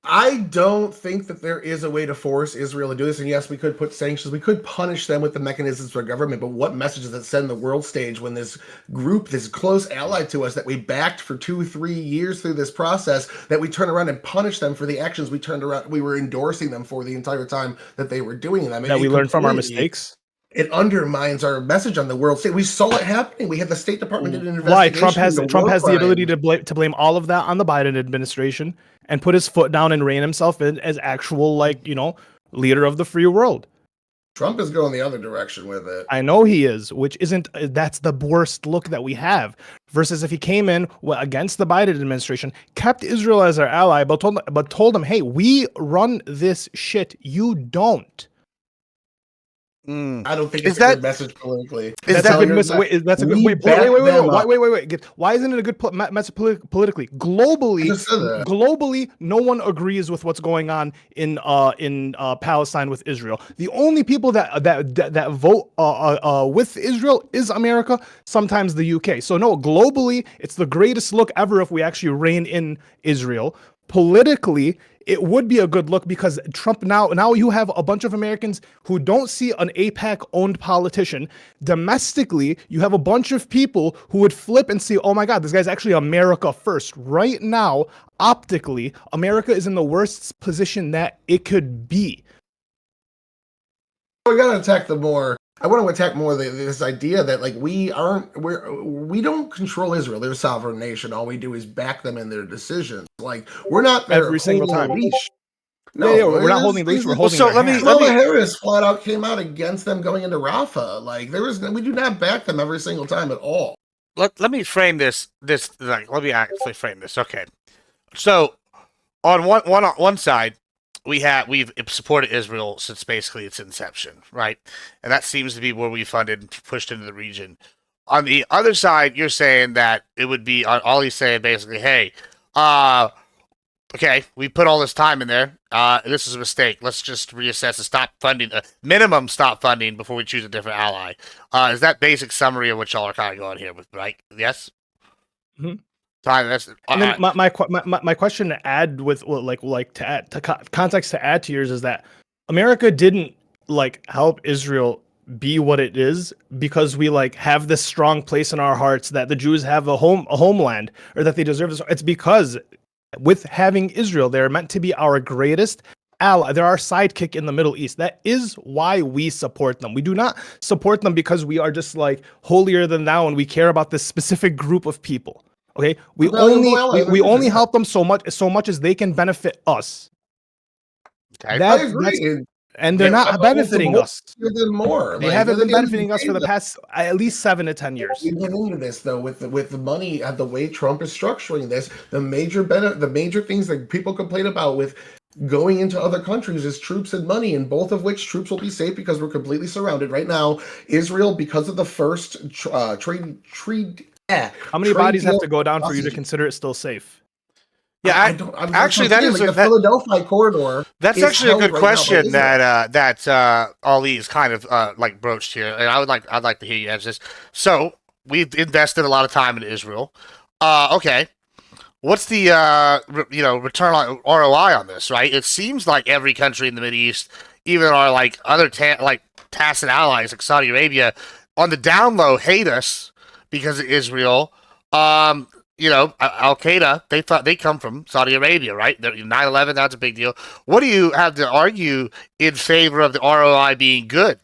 S3: I don't think that there is a way to force Israel to do this. And yes, we could put sanctions, we could punish them with the mechanisms for government, but what message does it send the world stage when this group, this close ally to us that we backed for 2-3 years through this process, that we turn around and punish them for the actions we were endorsing them for the entire time that they were doing them?
S4: That we learned from our mistakes?
S3: It undermines our message on the world stage. We saw it happening. We had the State Department did an investigation.
S4: Why Trump has the ability to blame all of that on the Biden administration and put his foot down and rein himself in as actual leader of the free world.
S3: Trump is going the other direction with it.
S4: I know he is, that's the worst look that we have. Versus if he came in against the Biden administration, kept Israel as our ally, but told them, hey, we run this shit, you don't.
S3: I don't think it's a good message politically.
S4: That's a good message. That's a good. Wait. Why isn't it a good message politically? Globally, no one agrees with what's going on in Palestine with Israel. The only people that vote with Israel is America. Sometimes the UK. So no, globally, it's the greatest look ever if we actually rein in Israel. Politically, it would be a good look because Trump now you have a bunch of Americans who don't see an AIPAC-owned politician. Domestically, you have a bunch of people who would flip and see, oh my God, this guy's actually America first. Right now, optically, America is in the worst position that it could be.
S3: We gotta attack I want to attack more this idea that like we don't control Israel. They're a sovereign nation. All we do is back them in their decisions. Like we're not there
S4: every single time.
S3: Leash.
S4: No, we're not holding leash. We're holding.
S1: So
S3: Kamala Harris flat out came out against them going into Rafah. Like we do not back them every single time at all.
S1: Let me frame this. Let me actually frame this. Okay, so on one side, we've supported Israel since basically its inception, right? And that seems to be where we funded and pushed into the region. On the other side, you're saying that it would be Ollie's saying basically, hey, okay, we put all this time in there. This is a mistake. Let's just reassess and stop funding. Minimum stop funding before we choose a different ally. Is that basic summary of what y'all are kind of going here with, right? Yes.
S4: Mm-hmm.
S1: And
S4: then my question to add with to add to context to add to yours is that America didn't help Israel be what it is because we have this strong place in our hearts that the Jews have a homeland or that they deserve this. It's because with having Israel, they're meant to be our greatest ally. They're our sidekick in the Middle East. That is why we support them. We do not support them because we are just holier than thou and we care about this specific group of people. Okay, we only help them so much as they can benefit us.
S3: Okay. I agree.
S4: And they're not benefiting us.
S3: More.
S4: They haven't been benefiting us for the past at least 7 to 10 years.
S3: We get into this though with the money and the way Trump is structuring this. The major things that people complain about with going into other countries is troops and money, and both of which troops will be safe because we're completely surrounded right now. Israel, because of the first trade.
S4: How many bodies have to go down for you to consider it still safe?
S1: Yeah, actually, that is
S3: the Philadelphia corridor.
S1: That's actually a good question that Ali is kind of broached here, and I'd like to hear you answer this. So we've invested a lot of time in Israel. Okay, what's the return on ROI on this? Right, it seems like every country in the Middle East, even our other tacit allies like Saudi Arabia, on the down low hate us because of Israel, You know, Al Qaeda, they thought they come from Saudi Arabia, right? 9/11, that's a big deal. What do you have to argue in favor of the ROI being good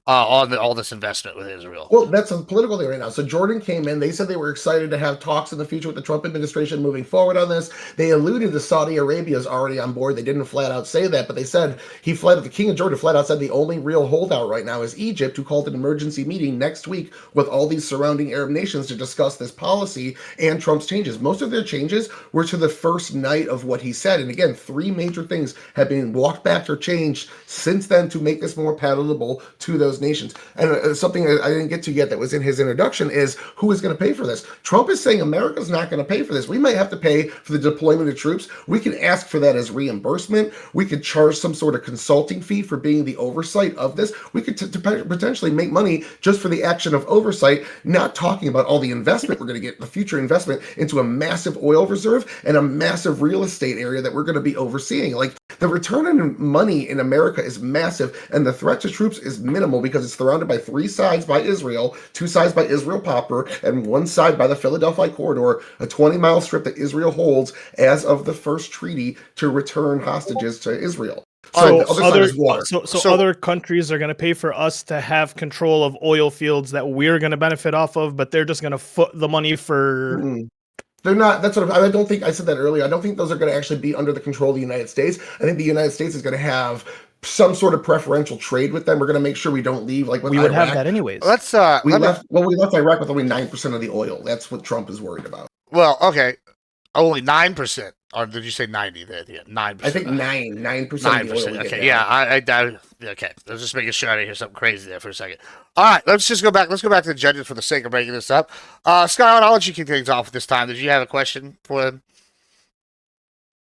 S1: on all this investment with Israel?
S3: Well, that's a political thing right now. So Jordan came in. They said they were excited to have talks in the future with the Trump administration moving forward on this. They alluded to Saudi Arabia is already on board. They didn't flat out say that, but they said the king of Jordan flat out said the only real holdout right now is Egypt, who called an emergency meeting next week with all these surrounding Arab nations to discuss this policy and Trump's changes. Most of their changes were to the first night of what he said. And again, 3 major things have been walked back or changed since then to make this more palatable to those nations. And something I didn't get to yet that was in his introduction is who is going to pay for this. Trump is saying America's not going to pay for this. We might have to pay for the deployment of troops. We can ask for that as reimbursement. We could charge some sort of consulting fee for being the oversight of this. We could potentially make money just for the action of oversight, not talking about all the investment we're going to get, the future investment into a massive oil reserve and a massive real estate area that we're going to be overseeing. Like, the return on money in America is massive, and the threat to troops is minimal because it's surrounded by 3 sides by Israel, 2 sides by Israel proper, and 1 side by the Philadelphia corridor, a 20-mile strip that Israel holds as of the first treaty to return hostages to Israel.
S4: So other countries are going to pay for us to have control of oil fields that we're going to benefit off of, but they're just going to foot the money for.
S3: Mm-hmm. They're not. That's what I don't think. I said that earlier. I don't think those are going to actually be under the control of the United States. I think the United States is going to have some sort of preferential trade with them. We're going to make sure we don't leave like with
S4: we would
S3: Iraq.
S4: have that anyways.
S3: We left Iraq with only 9% of the oil. That's what Trump is worried about.
S1: Well, okay, only 9%, or did you say 90? There, 9%.
S3: I think 9% of the oil.
S1: Okay, yeah, I okay. Let's just making sure I didn't hear something crazy there for a second. All right, let's go back to the judges for the sake of breaking this up. Scott, I'll let you kick things off this time. Did you have a question for him?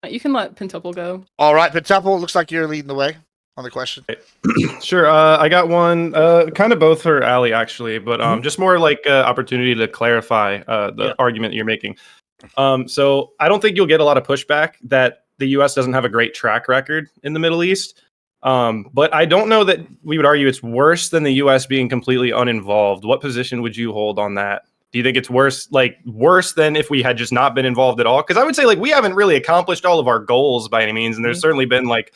S5: You can let Pentuple go.
S1: All right, Pentuple, looks like you're leading the way on the question.
S2: Sure. I got one, kind of both for Ali actually, but just more like opportunity to clarify the argument that you're making. So I don't think you'll get a lot of pushback that the U.S. doesn't have a great track record in the Middle East. But I don't know that we would argue it's worse than the U.S. being completely uninvolved. What position would you hold on that? Do you think it's worse than if we had just not been involved at all? Because I would say like we haven't really accomplished all of our goals by any means, and there's certainly been like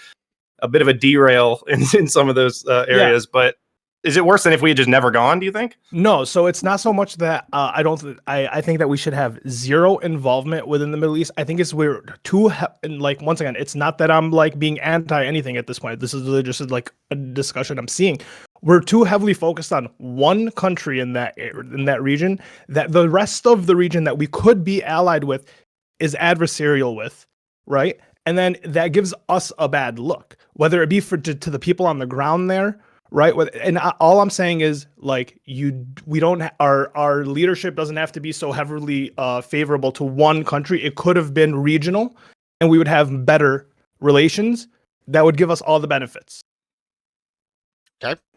S2: a bit of a derail in some of those areas. But is it worse than if we had just never gone, do you think?
S4: No, so it's not so much that I think that we should have zero involvement within the Middle East. I think it's once again, it's not that I'm like being anti anything at this point. This is really just like a discussion I'm seeing. We're too heavily focused on one country in that region that the rest of the region that we could be allied with is adversarial with, right? And then that gives us a bad look, whether it be to the people on the ground there. Right. And all I'm saying is like our leadership doesn't have to be so heavily favorable to one country. It could have been regional and we would have better relations that would give us all the benefits.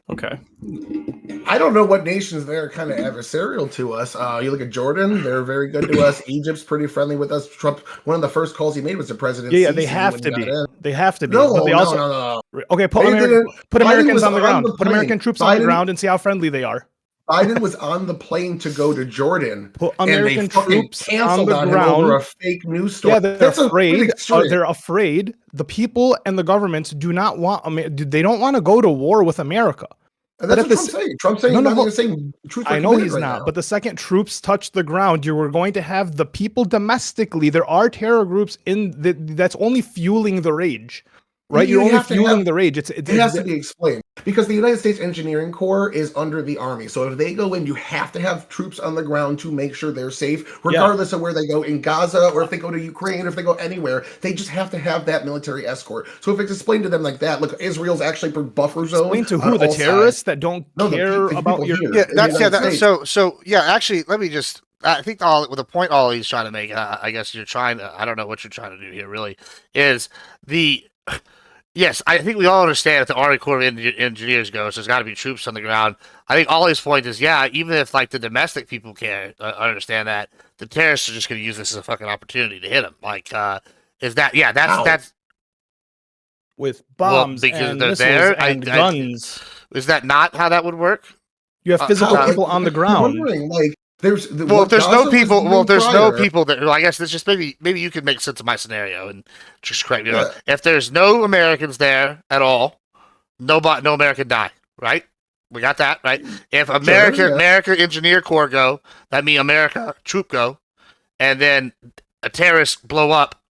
S2: Okay.
S3: I don't know what nations they're kind of adversarial to us. You look at Jordan; they're very good to us. Egypt's pretty friendly with us. Trump, one of the first calls he made was the president.
S4: Yeah, they have to be. They have to be.
S3: No,
S4: but they also,
S3: no.
S4: Okay, put Americans on the ground. Put American troops on the ground and see how friendly they are.
S3: Biden was on the plane to go to Jordan.
S4: Put American troops
S3: canceled
S4: on the ground
S3: over a fake news story.
S4: Yeah, they're afraid. They're afraid. The people and the governments do not want. They don't want to go to war with America.
S3: And that's what Trump's saying. Trump's saying he's not even saying truth.
S4: I know he's not. But the second troops touch the ground, you were going to have the people domestically. There are terror groups that's only fueling the rage. Right, you're only fueling the rage. It
S3: has to be explained because the United States Engineering Corps is under the Army. So if they go in, you have to have troops on the ground to make sure they're safe, regardless of where they go in Gaza or if they go to Ukraine or if they go anywhere. They just have to have that military escort. So if it's explained to them like that, look, Israel's actually per buffer zone.
S4: Explain to who the terrorists that don't care about your.
S1: Actually, let me just. I think the point Ollie's trying to make, I guess you're trying to. I don't know what you're trying to do here. Really, is the. Yes, I think we all understand if the Army Corps of Engineers goes, there's got to be troops on the ground. I think Ollie's point is, even if like the domestic people can't understand that, the terrorists are just going to use this as a fucking opportunity to hit them. Like, that's
S4: with bombs and missiles and guns.
S1: Is that not how that would work?
S4: You have physical people on the ground.
S3: I'm wondering, like, There's
S1: if there's no people, that. Well, I guess this just maybe you could make sense of my scenario and just correct me.
S3: Yeah.
S1: If there's no Americans there at all, no American die, right? We got that, right? If America Engineer Corps go, that means America troop go, and then a terrorist blow up,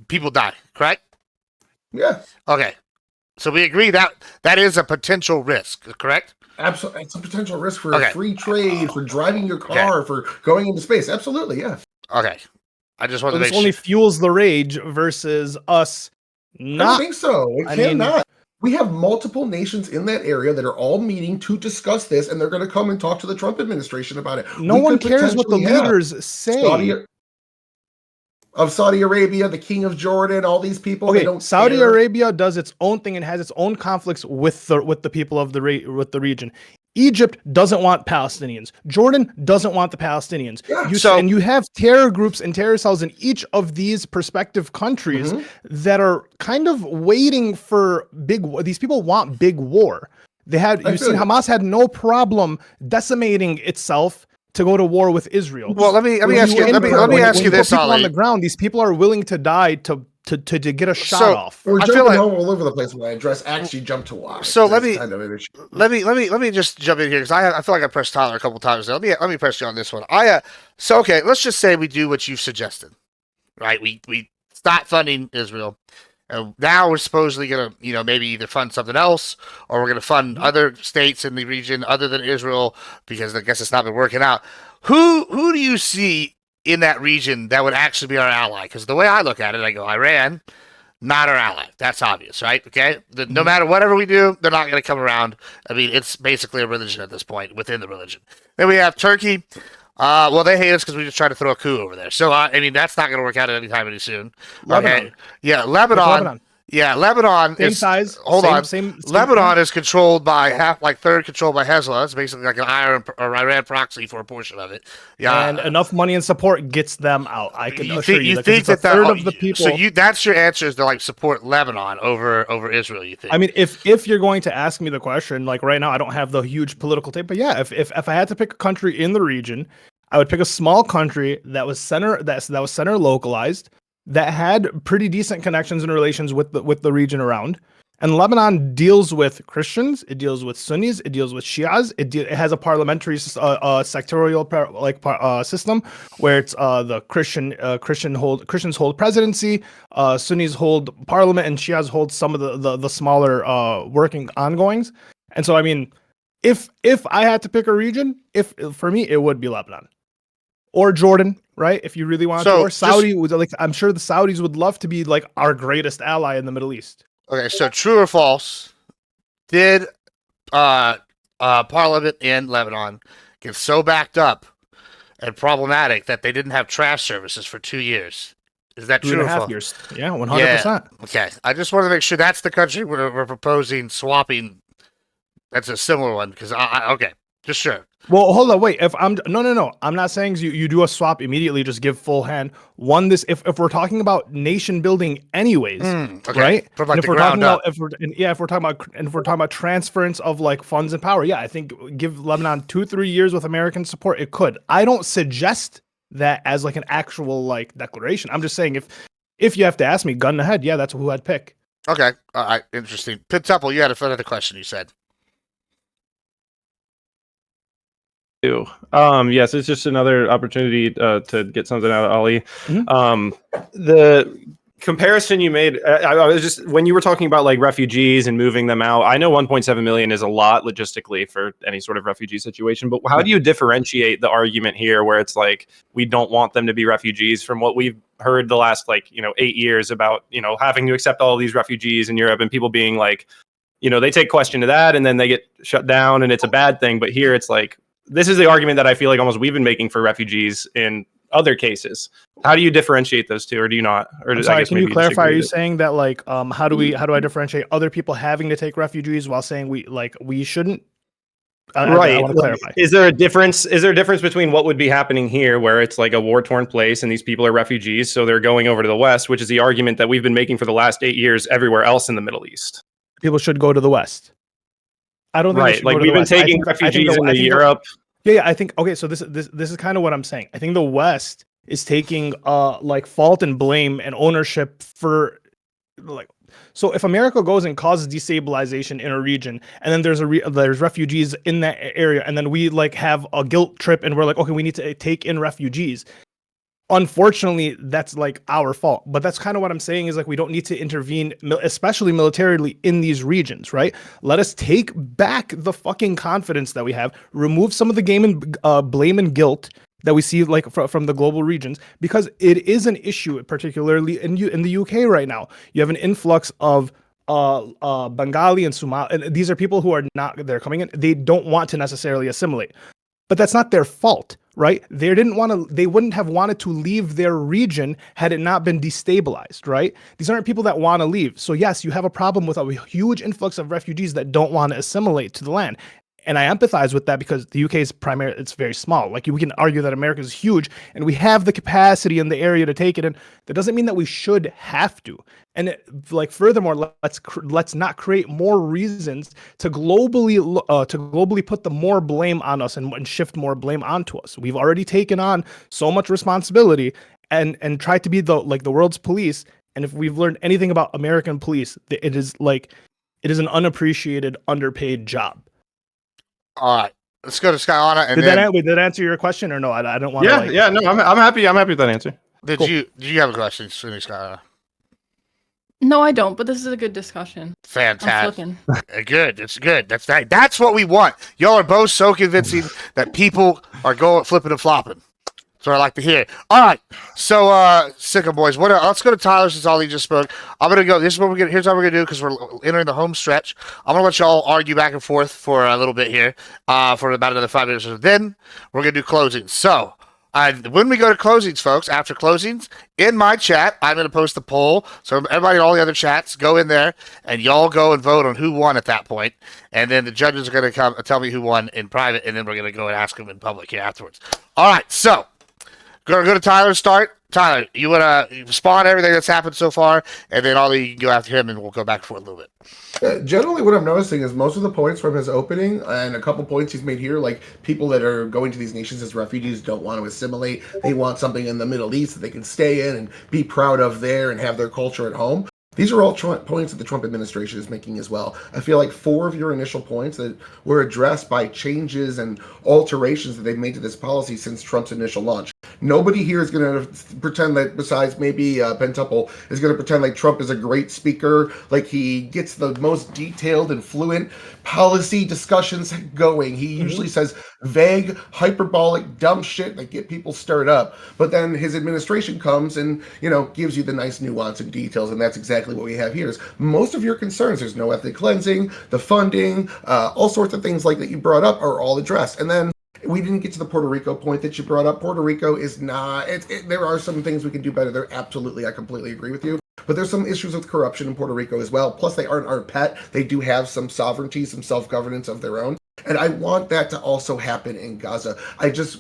S1: people die, correct?
S3: Yeah.
S1: Okay. So we agree that is a potential risk, correct?
S3: Absolutely. It's a potential risk for free trade, for driving your car, for going into space. Absolutely, yeah.
S1: Okay. I just want to make sure.
S4: This only fuels the rage versus us not.
S3: I don't think so. It cannot. We have multiple nations in that area that are all meeting to discuss this, and they're going to come and talk to the Trump administration about it.
S4: No one cares what the leaders say.
S3: Saudi Arabia, the King of Jordan, all these people.
S4: Okay,
S3: they don't
S4: Saudi
S3: care.
S4: Arabia does its own thing and has its own conflicts with the people of the region. Egypt doesn't want Palestinians. Jordan doesn't want the Palestinians.
S3: Yeah.
S4: And you have terror groups and terror cells in each of these prospective countries that are kind of waiting for these people want big war. Hamas had no problem decimating itself to go to war with Israel.
S1: Well, let me ask you this,
S4: Ali. On the ground, these people are willing to die to get a shot off.
S3: We're jumping all over the place when I address actually jump to why.
S1: So let me just jump in here because I feel like I pressed Tyler a couple times. Let me press you on this one. Okay, let's just say we do what you've suggested, right? We stop funding Israel. And now we're supposedly going to, maybe either fund something else or we're going to fund other states in the region other than Israel because I guess it's not been working out. Who do you see in that region that would actually be our ally? Because the way I look at it, I go, Iran, not our ally. That's obvious, right? Okay? No matter whatever we do, they're not going to come around. I mean, it's basically a religion at this point, within the religion. Then we have Turkey. Well, they hate us because we just tried to throw a coup over there. So, I mean, that's not going to work out any soon.
S4: Lebanon.
S1: Okay. Yeah, Lebanon. Yeah, Lebanon
S4: same
S1: is
S4: size.
S1: Same Lebanon is controlled by third controlled by Hezbollah. It's basically like an Iran proxy for a portion of it. Yeah,
S4: and enough money and support gets them out. I can assure you.
S1: You think that
S4: third of the people.
S1: So that's your answer is to support Lebanon over Israel. You think?
S4: I mean, if you're going to ask me the question, right now, I don't have the huge political tape, but yeah, if I had to pick a country in the region, I would pick a small country that was center localized, that had pretty decent connections and relations with the region around. And Lebanon deals with Christians, it deals with Sunnis, it deals with Shias. It has a parliamentary sectorial system where it's the Christians hold presidency, Sunnis hold parliament, and Shias hold some of the smaller working ongoings. And so, I mean, if I had to pick a region, for me it would be Lebanon. Or Jordan, right? If you really want to, or Saudi would I'm sure the Saudis would love to be our greatest ally in the Middle East.
S1: Okay, so true or false? Did Parliament in Lebanon get so backed up and problematic that they didn't have trash services for 2 years? Is that true?
S4: 2.5 years. Yeah, 100%.
S1: Okay, I just want to make sure that's the country we're proposing swapping. That's a similar one because okay, just sure.
S4: Well, hold on, wait. If I'm no, I'm not saying you do a swap immediately. Just give full hand. If we're talking about nation building, anyways,
S1: okay.
S4: Right?
S1: From
S4: and
S1: if we're talking about
S4: if we're talking about transference of funds and power, yeah, I think give Lebanon 2-3 years with American support. It could. I don't suggest that as an actual declaration. I'm just saying if you have to ask me, gun to head, yeah, that's who I'd pick.
S1: Okay, all right, interesting. Pintupple, you had another question. You said.
S2: Yes, it's just another opportunity to get something out of Ali. The comparison you made, I was just when you were talking about refugees and moving them out. I know 1.7 million is a lot logistically for any sort of refugee situation, but how do you differentiate the argument here, where it's we don't want them to be refugees, from what we've heard the last 8 years about having to accept all of these refugees in Europe and people being they take question to that and then they get shut down and it's a bad thing. But here it's this is the argument that I feel almost we've been making for refugees in other cases. How do you differentiate those two, or do you not? Or
S4: I'm sorry, can you clarify? Are you saying that how do I differentiate other people having to take refugees while saying we shouldn't?
S2: Right.
S4: I want to clarify.
S2: Is there a difference? Is there a difference between what would be happening here, where it's a war-torn place and these people are refugees, so they're going over to the West, which is the argument that we've been making for the last 8 years everywhere else in the Middle East?
S4: People should go to the West. I don't think
S2: we've been taking refugees into Europe
S4: Yeah, I think okay. So this is kind of what I'm saying. I think the West is taking like fault and blame and ownership for like. So if America goes and causes destabilization in a region, and then there's refugees in that area, and then we like have a guilt trip, and we're like, okay, we need to take in refugees. Unfortunately, that's like our fault. But that's kind of what I'm saying is like we don't need to intervene, especially militarily, in these regions, right? Let us take back the fucking confidence that we have, remove some of the game and blame and guilt that we see like from the global regions, because it is an issue, particularly in the UK right now. You have an influx of Bengali and Somali, and these are people who are not they're coming in. They don't want to necessarily assimilate, but that's not their fault, right? They wouldn't have wanted to leave their region had it not been destabilized, right? These aren't people that want to leave. So yes, you have a problem with a huge influx of refugees that don't want to assimilate to the land. And I empathize with that because the UK is it's very small. Like we can argue that America is huge and we have the capacity in the area to take it. And that doesn't mean that we should have to. And furthermore, let's not create more reasons to globally put the more blame on us and shift more blame onto us. We've already taken on so much responsibility and tried to be the world's police. And if we've learned anything about American police, it is an unappreciated, underpaid job.
S1: All right, let's go to Skyana. And
S4: did that answer your question or no? I don't want to.
S2: Yeah, no, I'm happy. I'm happy with that answer.
S1: Did you have a question, Skyana?
S5: No, I don't. But this is a good discussion.
S1: Fantastic. Good. It's good. That's what we want. Y'all are both so convincing that people are going flipping and flopping. That's what I like to hear. All right. So, Sicko boys, let's go to Tyler since Ali just spoke. I'm gonna go. Here's what we're gonna do because we're entering the home stretch. I'm gonna let y'all argue back and forth for a little bit here, for about another 5 minutes. Then we're gonna do closings. So, when we go to closings, folks, after closings, in my chat, I'm going to post the poll. So everybody in all the other chats, go in there, and y'all go and vote on who won at that point. And then the judges are going to come and tell me who won in private, and then we're going to go and ask them in public here afterwards. All right, so go to Tyler start. Tyler, you want to spawn everything that's happened so far, and then Ollie, you can go after him, and we'll go back for a little bit.
S3: Generally, what I'm noticing is most of the points from his opening and a couple points he's made here, like people that are going to these nations as refugees don't want to assimilate. They want something in the Middle East that they can stay in and be proud of there and have their culture at home. These are all points that the Trump administration is making as well. I feel like 4 of your initial points that were addressed by changes and alterations that they've made to this policy since Trump's initial launch. Nobody here is going to pretend that, besides maybe Ben Tupple, is going to pretend like Trump is a great speaker, like he gets the most detailed and fluent policy discussions going. He usually says vague, hyperbolic, dumb shit that get people stirred up. But then his administration comes and, gives you the nice nuance and details, and that's exactly what we have here. Is most of your concerns, there's no ethnic cleansing, the funding, all sorts of things like that you brought up are all addressed. And then we didn't get to the Puerto Rico point that you brought up. Puerto Rico is not, there are some things we can do better there. Absolutely, I completely agree with you. But there's some issues with corruption in Puerto Rico as well. Plus, they aren't our pet. They do have some sovereignty, some self-governance of their own. And I want that to also happen in Gaza.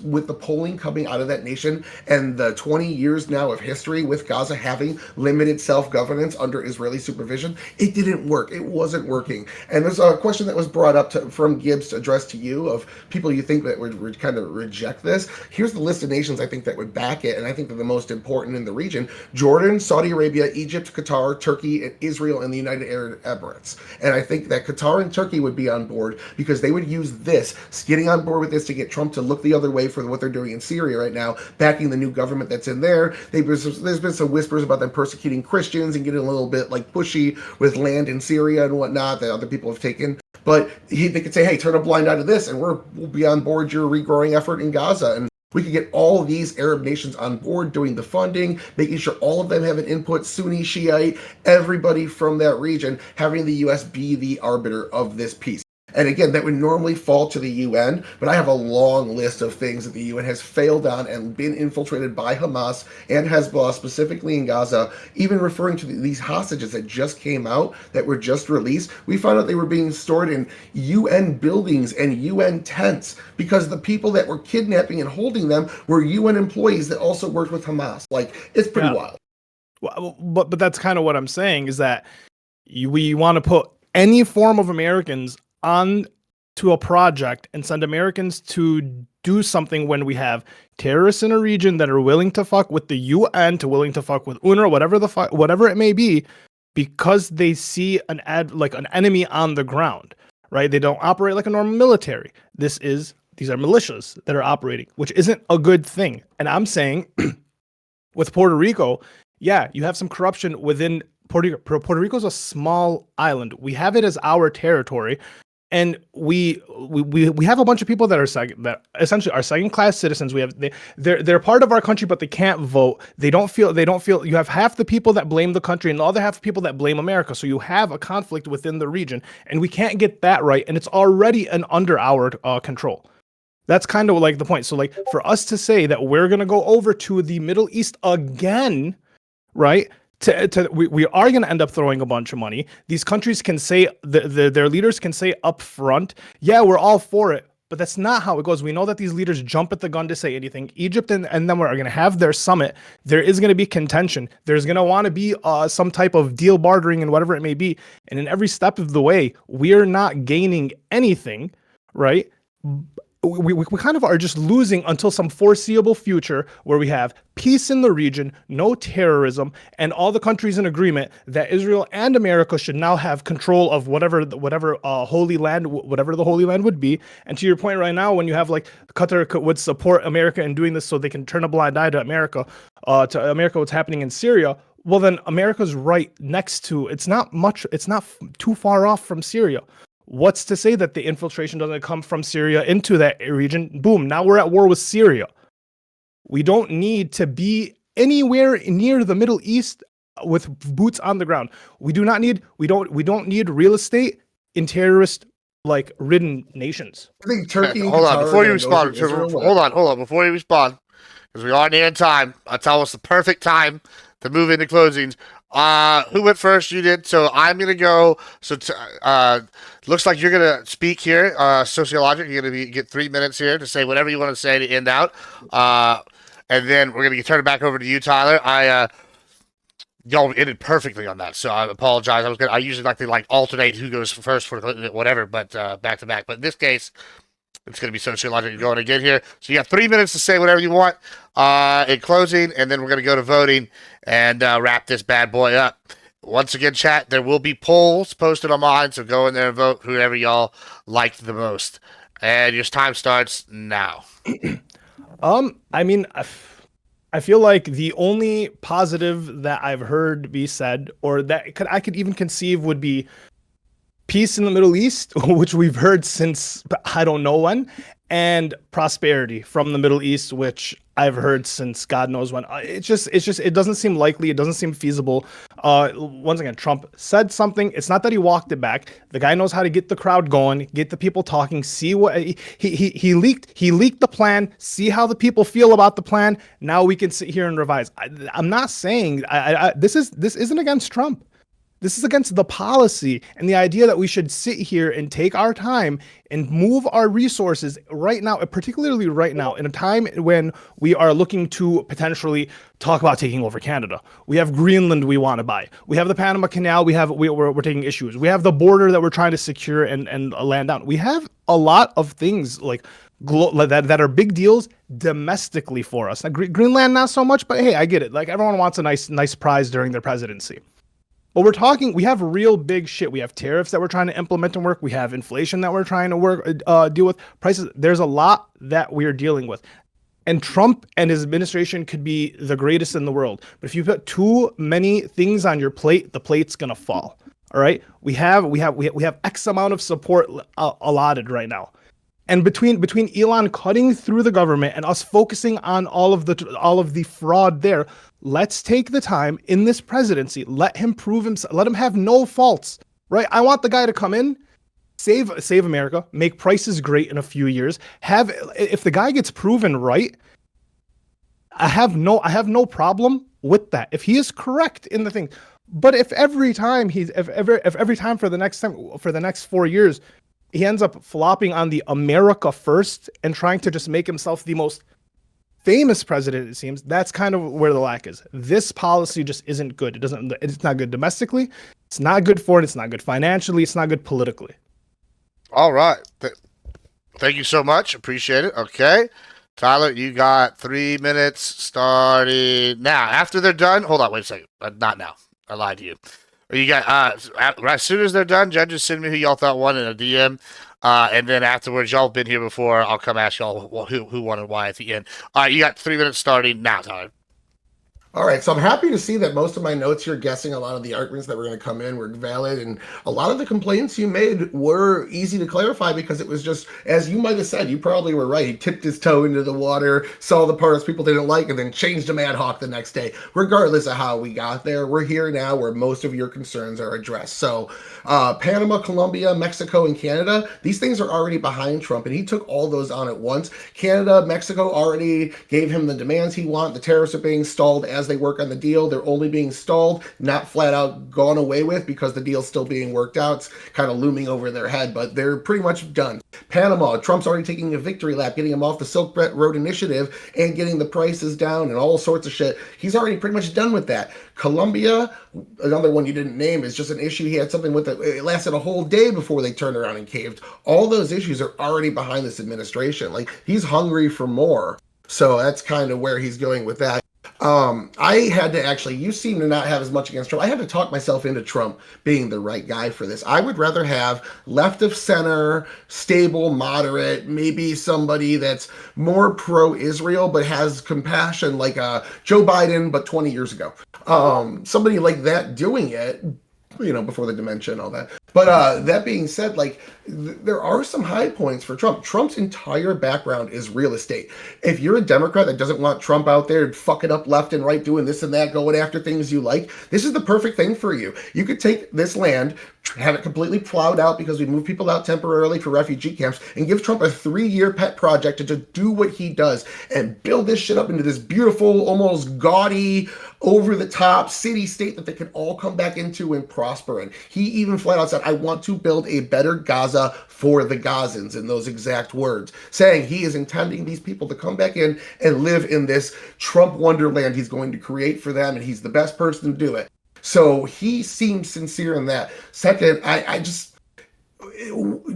S3: With the polling coming out of that nation and the 20 years now of history with Gaza having limited self-governance under Israeli supervision, it didn't work. It wasn't working. And there's a question that was brought up from Gibbs addressed to you of people you think that would kind of reject this. Here's the list of nations I think that would back it, and I think they're the most important in the region: Jordan, Saudi Arabia, Egypt, Qatar, Turkey, and Israel, and the United Arab Emirates. And I think that Qatar and Turkey would be on board because they would use this, getting on board with this to get Trump to look the other way for what they're doing in Syria right now, backing the new government that's in there. There's been some whispers about them persecuting Christians and getting a little bit like pushy with land in Syria and whatnot that other people have taken. But they could say, hey, turn a blind eye to this, and we'll be on board your regrowing effort in Gaza. And we could get all of these Arab nations on board doing the funding, making sure all of them have an input, Sunni, Shiite, everybody from that region, having the U.S. be the arbiter of this peace. And again, that would normally fall to the UN, but I have a long list of things that the UN has failed on and been infiltrated by Hamas and Hezbollah, specifically in Gaza, even referring to these hostages that just came out, that were just released. We found out they were being stored in UN buildings and UN tents because the people that were kidnapping and holding them were UN employees that also worked with Hamas. Like, it's pretty wild.
S4: Well, but that's kind of what I'm saying is that we want to put any form of Americans on to a project and send Americans to do something when we have terrorists in a region that are willing to fuck with the UN, to willing to fuck with UNRWA, whatever it may be, because they see an enemy on the ground, right? They don't operate like a normal military. These are militias that are operating, which isn't a good thing. And I'm saying with Puerto Rico, yeah, you have some corruption within Puerto Rico. Puerto Rico is a small island. We have it as our territory. And we have a bunch of people that essentially are second class citizens. They're part of our country, but they can't vote. They don't feel. You have half the people that blame the country and the other half of people that blame America. So you have a conflict within the region, and we can't get that right. And it's already under our control. That's kind of like the point. So like for us to say that we're gonna go over to the Middle East again, right? We are going to end up throwing a bunch of money. These countries can say, their leaders can say up front, yeah, we're all for it. But that's not how it goes. We know that these leaders jump at the gun to say anything. Egypt and then we're going to have their summit. There is going to be contention. There's going to want to be some type of deal bartering and whatever it may be. And in every step of the way, we're not gaining anything, right? We kind of are just losing until some foreseeable future where we have peace in the region, no terrorism, and all the countries in agreement that Israel and America should now have control of whatever holy land, whatever the holy land would be. And to your point right now, when you have like Qatar would support America in doing this so they can turn a blind eye to America, what's happening in Syria. Well, then America's right next to, it's not too far off from Syria. What's to say that the infiltration doesn't come from Syria into that region? Boom, now we're at war with Syria. We don't need to be anywhere near the Middle East with boots on the ground. We don't need real estate in terrorist ridden nations.
S3: I think Turkey.
S1: Hold on, before you respond. Hold on, before you respond, because we are near time. That's almost the perfect time to move into closings. Who went first? You did. So I'm gonna go. So looks like you're gonna speak here. Sociologic. You're gonna get 3 minutes here to say whatever you want to say to end out. And then we're gonna turn it back over to you, Tyler. Y'all ended perfectly on that, so I apologize. I usually like to alternate who goes first for whatever, but back to back. But in this case, it's going to be sociological going again here. So you have 3 minutes to say whatever you want in closing, and then we're going to go to voting and wrap this bad boy up. Once again, chat, there will be polls posted online, so go in there and vote whoever y'all liked the most. And your time starts now.
S4: I feel like the only positive that I've heard be said, or that I could even conceive, would be peace in the Middle East, which we've heard since I don't know when, and prosperity from the Middle East, which I've heard since God knows when. It doesn't seem likely. It doesn't seem feasible. Once again, Trump said something. It's not that he walked it back. The guy knows how to get the crowd going, get the people talking, see what he leaked the plan, see how the people feel about the plan. Now we can sit here and revise. I'm not saying this isn't against Trump. This is against the policy and the idea that we should sit here and take our time and move our resources right now, particularly right now, in a time when we are looking to potentially talk about taking over Canada. We have Greenland we want to buy. We have the Panama Canal. We're taking issues. We have the border that we're trying to secure and land down. We have a lot of things that are big deals domestically for us. Now, Greenland, not so much, but hey, I get it. Everyone wants a nice prize during their presidency. But we have real big shit. We have tariffs that we're trying to implement and work. We have inflation that we're trying to deal with. Prices. There's a lot that we're dealing with. And Trump and his administration could be the greatest in the world. But if you put too many things on your plate, the plate's going to fall. All right. We have X amount of support allotted right now. And between Elon cutting through the government and us focusing on all of the fraud there, let's take the time in this presidency. Let him prove himself. Let him have no faults. Right? I want the guy to come in, save America, make prices great in a few years. If the guy gets proven right, I have no problem with that. If he is correct in the thing. But if every time for the next 4 years he ends up flopping on the America first and trying to just make himself the most famous president, it seems, that's kind of where the lack is. This policy just isn't good. It's not good domestically. It's not good foreign. It's not good financially. It's not good politically.
S1: All right. Thank you so much. Appreciate it. Okay. Tyler, you got 3 minutes starting now. After they're done, hold on, wait a second. Not now. I lied to you. You got as soon as they're done, judges send me who y'all thought won in a DM. And then afterwards, y'all have been here before. I'll come ask y'all who won and why at the end. All right, you got 3 minutes starting now, Tyler.
S3: All right, so I'm happy to see that most of my notes here guessing a lot of the arguments that were going to come in were valid, and a lot of the complaints you made were easy to clarify because it was just, as you might have said, you probably were right. He tipped his toe into the water, saw the parts people didn't like, and then changed them ad hoc the next day. Regardless of how we got there, we're here now where most of your concerns are addressed. So Panama, Colombia, Mexico, and Canada, these things are already behind Trump, and he took all those on at once. Canada, Mexico already gave him the demands he wants. The tariffs are being stalled as they work on the deal. They're only being stalled, not flat out gone away with because the deal's still being worked out. It's kind of looming over their head, but they're pretty much done. Panama, Trump's already taking a victory lap, getting him off the Silk Road Initiative and getting the prices down and all sorts of shit. He's already pretty much done with that. Colombia, another one you didn't name, is just an issue. He had something with it. It lasted a whole day before they turned around and caved. All those issues are already behind this administration. Like, he's hungry for more. So that's kind of where he's going with that. I had to actually, you seem to not have as much against Trump. I had to talk myself into Trump being the right guy for this. I would rather have left of center, stable, moderate, maybe somebody that's more pro-Israel but has compassion, like Joe Biden, but 20 years ago. Somebody like that doing it, before the dementia and all that. But that being said, there are some high points for Trump. Trump's entire background is real estate. If you're a Democrat that doesn't want Trump out there fucking up left and right, doing this and that, going after things you like, this is the perfect thing for you. You could take this land, have it completely plowed out because we move people out temporarily for refugee camps, and give Trump a 3-year pet project to just do what he does and build this shit up into this beautiful, almost gaudy, over-the-top city-state that they can all come back into and prosper in. He even flat out said, I want to build a better Gaza for the Gazans, in those exact words, saying he is intending these people to come back in and live in this Trump wonderland he's going to create for them, and he's the best person to do it. So he seems sincere in that. Second,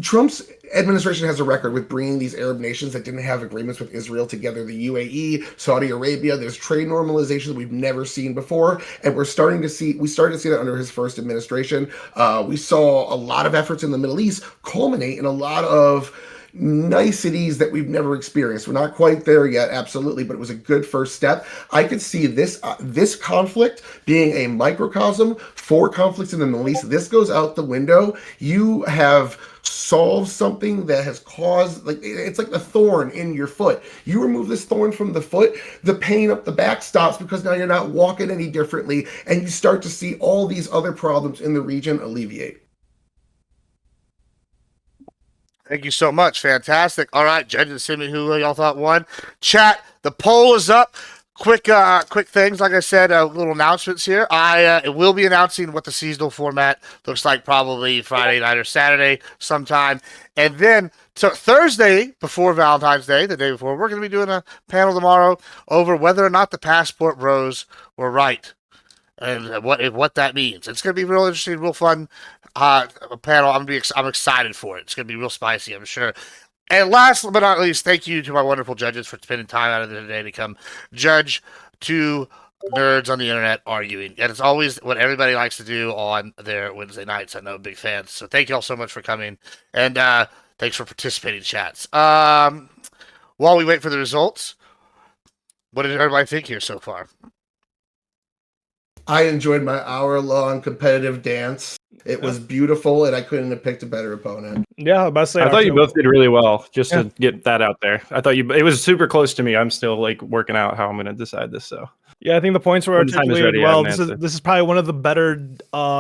S3: Trump's administration has a record with bringing these Arab nations that didn't have agreements with Israel together, the UAE, Saudi Arabia. There's trade normalization that we've never seen before, and we started to see that under his first administration. We saw a lot of efforts in the Middle East culminate in a lot of niceties that we've never experienced. We're not quite there yet, absolutely, but it was a good first step. I could see this conflict being a microcosm for conflicts in the Middle East. This goes out the window. You have solved something that has caused, it's like the thorn in your foot. You remove this thorn from the foot, the pain up the back stops because now you're not walking any differently, and you start to see all these other problems in the region alleviate.
S1: Thank you so much. Fantastic. All right, judges, send me who y'all thought won. Chat, the poll is up. Quick things. Like I said, little announcements here. I will be announcing what the seasonal format looks like probably Friday night or Saturday sometime. And then Thursday, before Valentine's Day, the day before, we're going to be doing a panel tomorrow over whether or not the passport bros were right and what that means. It's going to be real interesting, real fun panel. I'm excited for it. It's going to be real spicy, I'm sure. And last but not least, thank you to my wonderful judges for spending time out of their day to come judge two nerds on the internet arguing. And it's always what everybody likes to do on their Wednesday nights. I know, big fans. So thank you all so much for coming. And thanks for participating in chats. While we wait for the results, what did everybody think here so far?
S3: I enjoyed my hour-long competitive dance. It was beautiful, and I couldn't have picked a better opponent.
S4: Yeah, I
S2: thought you both did really well, just to get that out there. I thought it was super close to me. I'm still working out how I'm going to decide this. So
S4: yeah, I think the points were articulated well. This is probably one of the better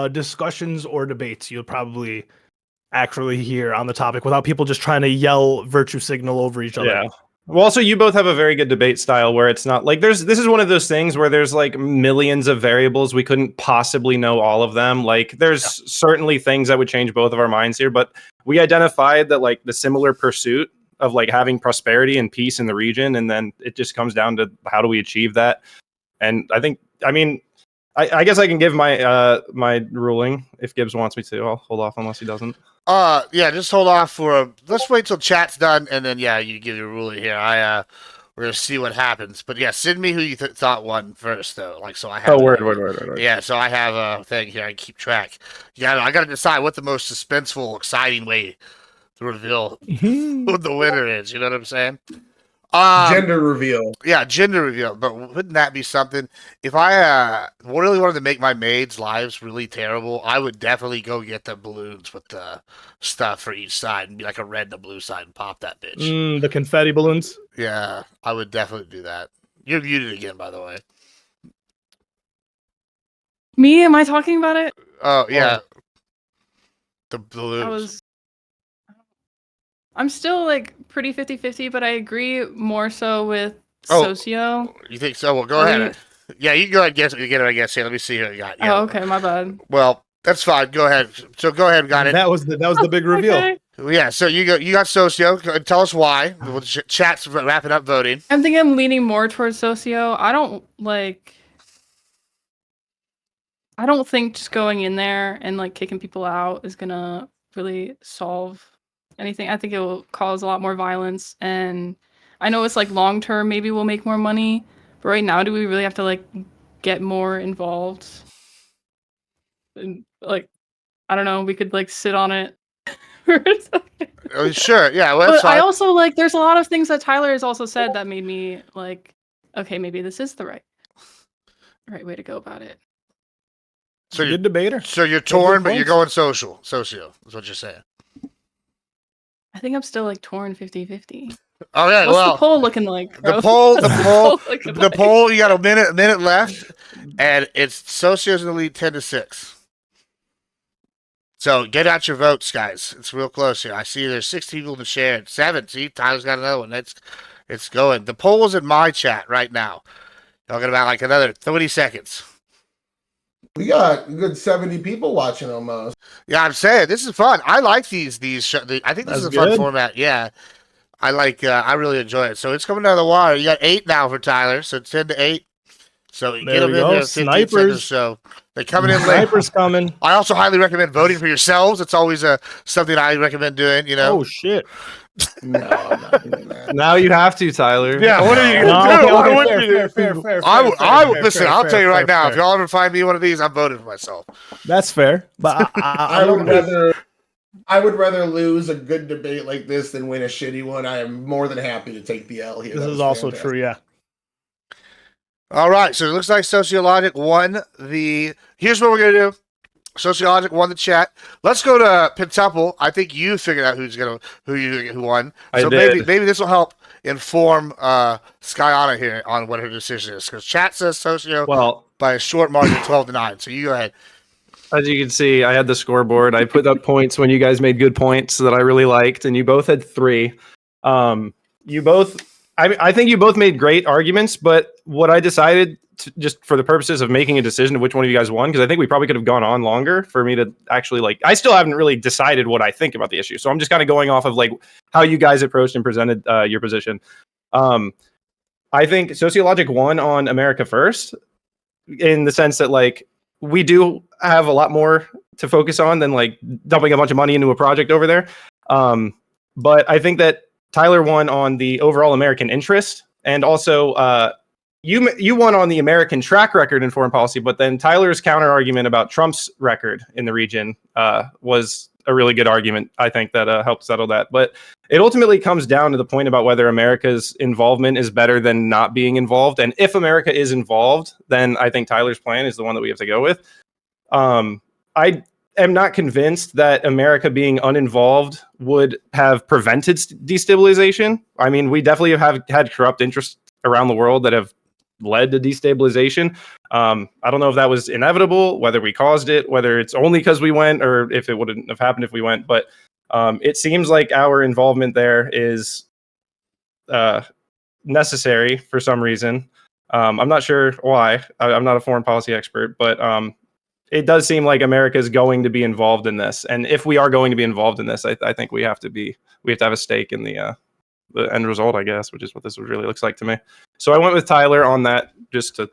S4: discussions or debates you'll probably actually hear on the topic without people just trying to yell virtue signal over each other.
S2: Yeah. Well, also, you both have a very good debate style where it's not this is one of those things where there's millions of variables. We couldn't possibly know all of them. There's certainly things that would change both of our minds here, but we identified that the similar pursuit of having prosperity and peace in the region. And then it just comes down to how do we achieve that? And I I guess I can give my my ruling if Gibbs wants me to. I'll hold off unless he doesn't.
S1: Yeah, just hold off for let's wait till chat's done, and then yeah, you give your ruling here. We're gonna see what happens. But yeah, send me who you thought won first, though. Like, so I have.
S2: Oh, word.
S1: Yeah, so I have a thing here. I can keep track. Yeah, I gotta decide what the most suspenseful, exciting way to reveal who the winner is. You know what I'm saying?
S3: Gender reveal.
S1: Yeah, gender reveal. But wouldn't that be something? If I really wanted to make my maids' lives really terrible, I would definitely go get the balloons with the stuff for each side and be like a red and a blue side and pop that bitch.
S4: The confetti balloons.
S1: Yeah, I would definitely do that. You're muted again, by the way.
S5: Me? Am I talking about it?
S1: Oh yeah, the balloons.
S5: I'm still like pretty 50-50, but I agree more so with Socio.
S1: You think so? Well, go ahead. Yeah, you can go ahead and guess what you get it, I guess. Here, let me see who you got. Yeah.
S5: Oh, okay, my bad.
S1: Well, that's fine. Go ahead. So go ahead, got it.
S4: That was the big reveal.
S5: Okay.
S1: Yeah, so you got Socio. Tell us why. Chat's wrapping up voting.
S5: I think I'm leaning more towards Socio. I don't think just going in there and like kicking people out is gonna really solve anything. I think it will cause a lot more violence, and I know it's like long term maybe we'll make more money, but right now do we really have to like get more involved? And like I don't know, we could like sit on it for a second.
S1: Oh, sure, yeah. Well, that's
S5: But I
S1: fine.
S5: also like there's a lot of things that Tyler has also said that made me like, okay, maybe this is the right way to go about it.
S1: So
S4: Good debater.
S1: So you're torn, but you're going socio. Is what you're saying.
S5: I think I'm still like torn 50-50.
S1: Oh yeah,
S5: What's the poll looking like?
S1: The
S5: Bro?
S1: poll. You got a minute left, and it's Socio's in the lead 10-6. So get out your votes, guys. It's real close here. I see there's 6 people in the share. 7. See, Tyler's got another one. It's going. The poll is in my chat right now. Talking about like another 30 seconds.
S3: We got a good 70 people watching almost.
S1: Yeah, I'm saying this is fun. I like these. I think this is a fun format. Yeah, I like. I really enjoy it. So it's coming down the wire. You got 8 now for Tyler. So 10-8. So you get them in there. 15 seconds. So they're coming in late.
S4: Snipers coming.
S1: I also highly recommend voting for yourselves. It's always something I recommend doing. You know.
S4: Oh shit.
S3: No, I'm not doing that.
S2: Now you have to, Tyler.
S1: Yeah, what are you gonna do?
S4: Okay,
S1: Why wouldn't you?
S4: fair.
S1: Listen. I'll tell you right now. If y'all ever find me one of these, I'm voting for myself.
S4: That's fair, but
S3: I would rather lose a good debate like this than win a shitty one. I am more than happy to take the L here.
S4: This is also true, yeah.
S1: All right, so it looks like Sociologic won the. Here's what we're gonna do. Sociologic won the chat. Let's go to Pentuple. I think you figured out who won. So maybe this will help inform Skyana here on what her decision is, because chat says Socio by a short margin, 12-9. So you go ahead.
S2: As you can see, I had the scoreboard. I put up points when you guys made good points that I really liked, and you both had 3. You both, I think you both made great arguments, but what I decided, just for the purposes of making a decision of which one of you guys won, because I think we probably could have gone on longer for me to actually I still haven't really decided what I think about the issue. So I'm just kind of going off of like how you guys approached and presented your position. I think Sociologic won on America First, in the sense that like we do have a lot more to focus on than like dumping a bunch of money into a project over there. But I think that Tyler won on the overall American interest, and also you won on the American track record in foreign policy, but then Tyler's counter argument about Trump's record in the region was a really good argument, I think, that helped settle that. But it ultimately comes down to the point about whether America's involvement is better than not being involved. And if America is involved, then I think Tyler's plan is the one that we have to go with. I am not convinced that America being uninvolved would have prevented destabilization. I mean, we definitely have had corrupt interests around the world that have led to destabilization. I don't know if that was inevitable, whether we caused it, whether it's only because we went, or if it wouldn't have happened if we went. But it seems like our involvement there is necessary for some reason. I'm not sure why. I'm not a foreign policy expert, but it does seem like America is going to be involved in this. And if we are going to be involved in this, I think we have to have a stake in the end result, I guess, which is what this really looks like to me. So I went with Tyler on that, just to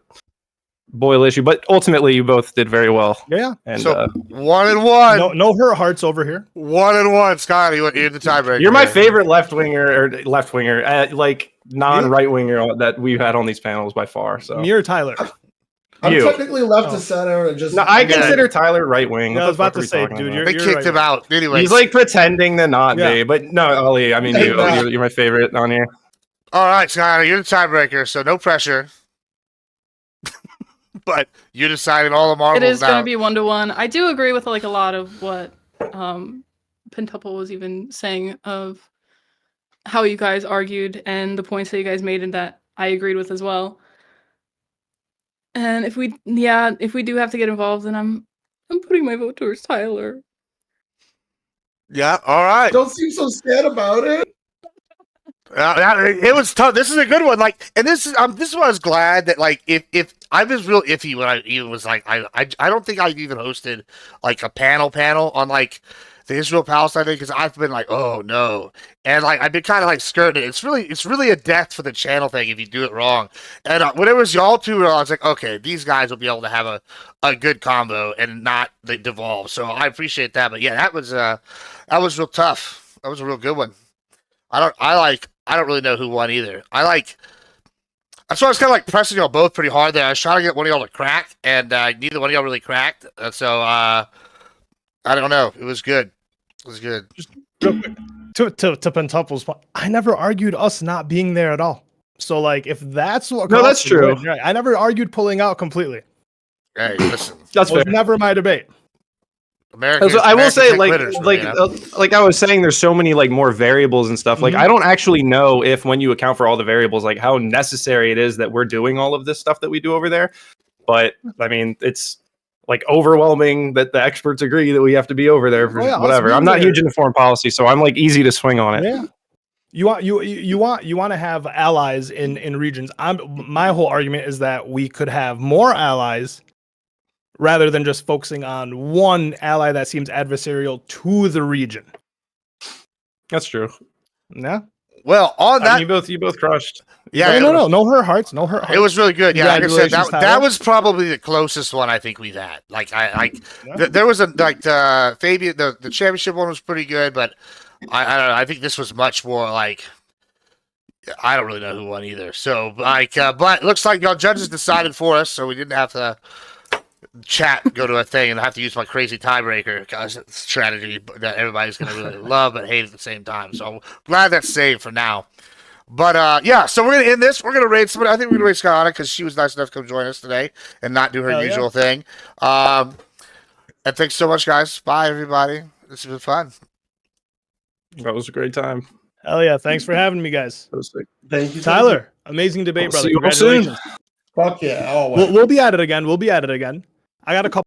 S2: boil issue, but ultimately you both did very well.
S4: Yeah.
S2: And
S1: so 1-1.
S4: No hurt hearts over here.
S1: 1-1. Scott, you're the tiebreaker.
S2: you're my favorite left winger, like non-right winger that we've had on these panels by far. So
S4: Me or Tyler?
S3: I'm
S2: You.
S3: technically left to center and just.
S2: No, I consider Tyler right wing.
S4: Yeah, I was about to say,
S2: talking
S4: dude,
S2: about?
S1: They kicked
S4: right.
S1: him out. Anyway,
S2: He's like pretending to not
S4: Yeah.
S2: be, but no, Ollie. I mean, you're my favorite on here.
S1: all right, Scott, you're the tiebreaker, so no pressure. But you decided all the marbles
S5: It is
S1: now.
S5: going to be 1-1. I do agree with like a lot of what Pentuple was even saying of how you guys argued and the points that you guys made, and that I agreed with as well. And if we do have to get involved, then I'm putting my vote towards Tyler.
S1: Yeah, all right.
S3: Don't seem so sad about it.
S1: It was tough. This is a good one. Like, and this is why I was glad that like if I was real iffy when I even was like I don't think I even hosted like a panel on like the Israel Palestine thing, because I've been like, oh no, and like I've been kind of like skirting it. It's really a death for the channel thing if you do it wrong. And when it was y'all two, I was like, okay, these guys will be able to have a good combo and not devolve. So I appreciate that. But yeah, that was real tough. That was a real good one. I don't really know who won either. That's why I was kind of like pressing y'all both pretty hard there. I was trying to get one of y'all to crack, and neither one of y'all really cracked. So I don't know. It was good. It was good.
S4: Just real quick to Pentuple's point, I never argued us not being there at all. So like, if that's what,
S2: No, that's true.
S4: Right, I never argued pulling out completely.
S1: Hey, listen.
S2: That's
S4: It was
S2: fair.
S4: never my debate.
S2: I will say, like
S1: quitters,
S2: like I was saying, there's so many like more variables and stuff. Like
S4: Mhm.
S2: I don't actually know if when you account for all the variables, like how necessary it is that we're doing all of this stuff that we do over there. But I mean, it's like overwhelming that the experts agree that we have to be over there for whatever. I'm not huge into foreign policy, so I'm like easy to swing on it.
S4: Yeah. You want to have allies in regions. My whole argument is that we could have more allies rather than just focusing on one ally that seems adversarial to the region.
S2: That's true.
S4: Yeah.
S1: Well, on that,
S2: You both crushed.
S1: yeah,
S4: No hurt hearts. No hurt hearts.
S1: it was really good. Yeah, like I said,
S4: Congratulations,
S1: that
S4: Tyler.
S1: was probably the closest one I think we've had. Like
S4: Yeah.
S1: there was the Fabian, the championship one was pretty good, but I don't know. I think this was much more like. I don't really know who won either. So like, but it looks like y'all judges decided for us, so we didn't have to go to a thing and have to use my crazy tiebreaker strategy that everybody's gonna really love but hate at the same time. So I'm glad that's saved for now. But yeah, so we're gonna end this. We're gonna raid somebody. I think we're gonna raid Scott because she was nice enough to come join us today and not do her usual thing. And thanks so much, guys. Bye, everybody. This has been fun.
S2: That was a great time.
S4: Hell yeah! Thanks for having me, guys.
S2: That was sick.
S3: Thank you,
S4: Tyler. Amazing debate,
S2: I'll
S4: brother.
S2: see you all soon.
S4: Congratulations.
S3: Fuck yeah! Always.
S4: We'll be at it again. I got a couple.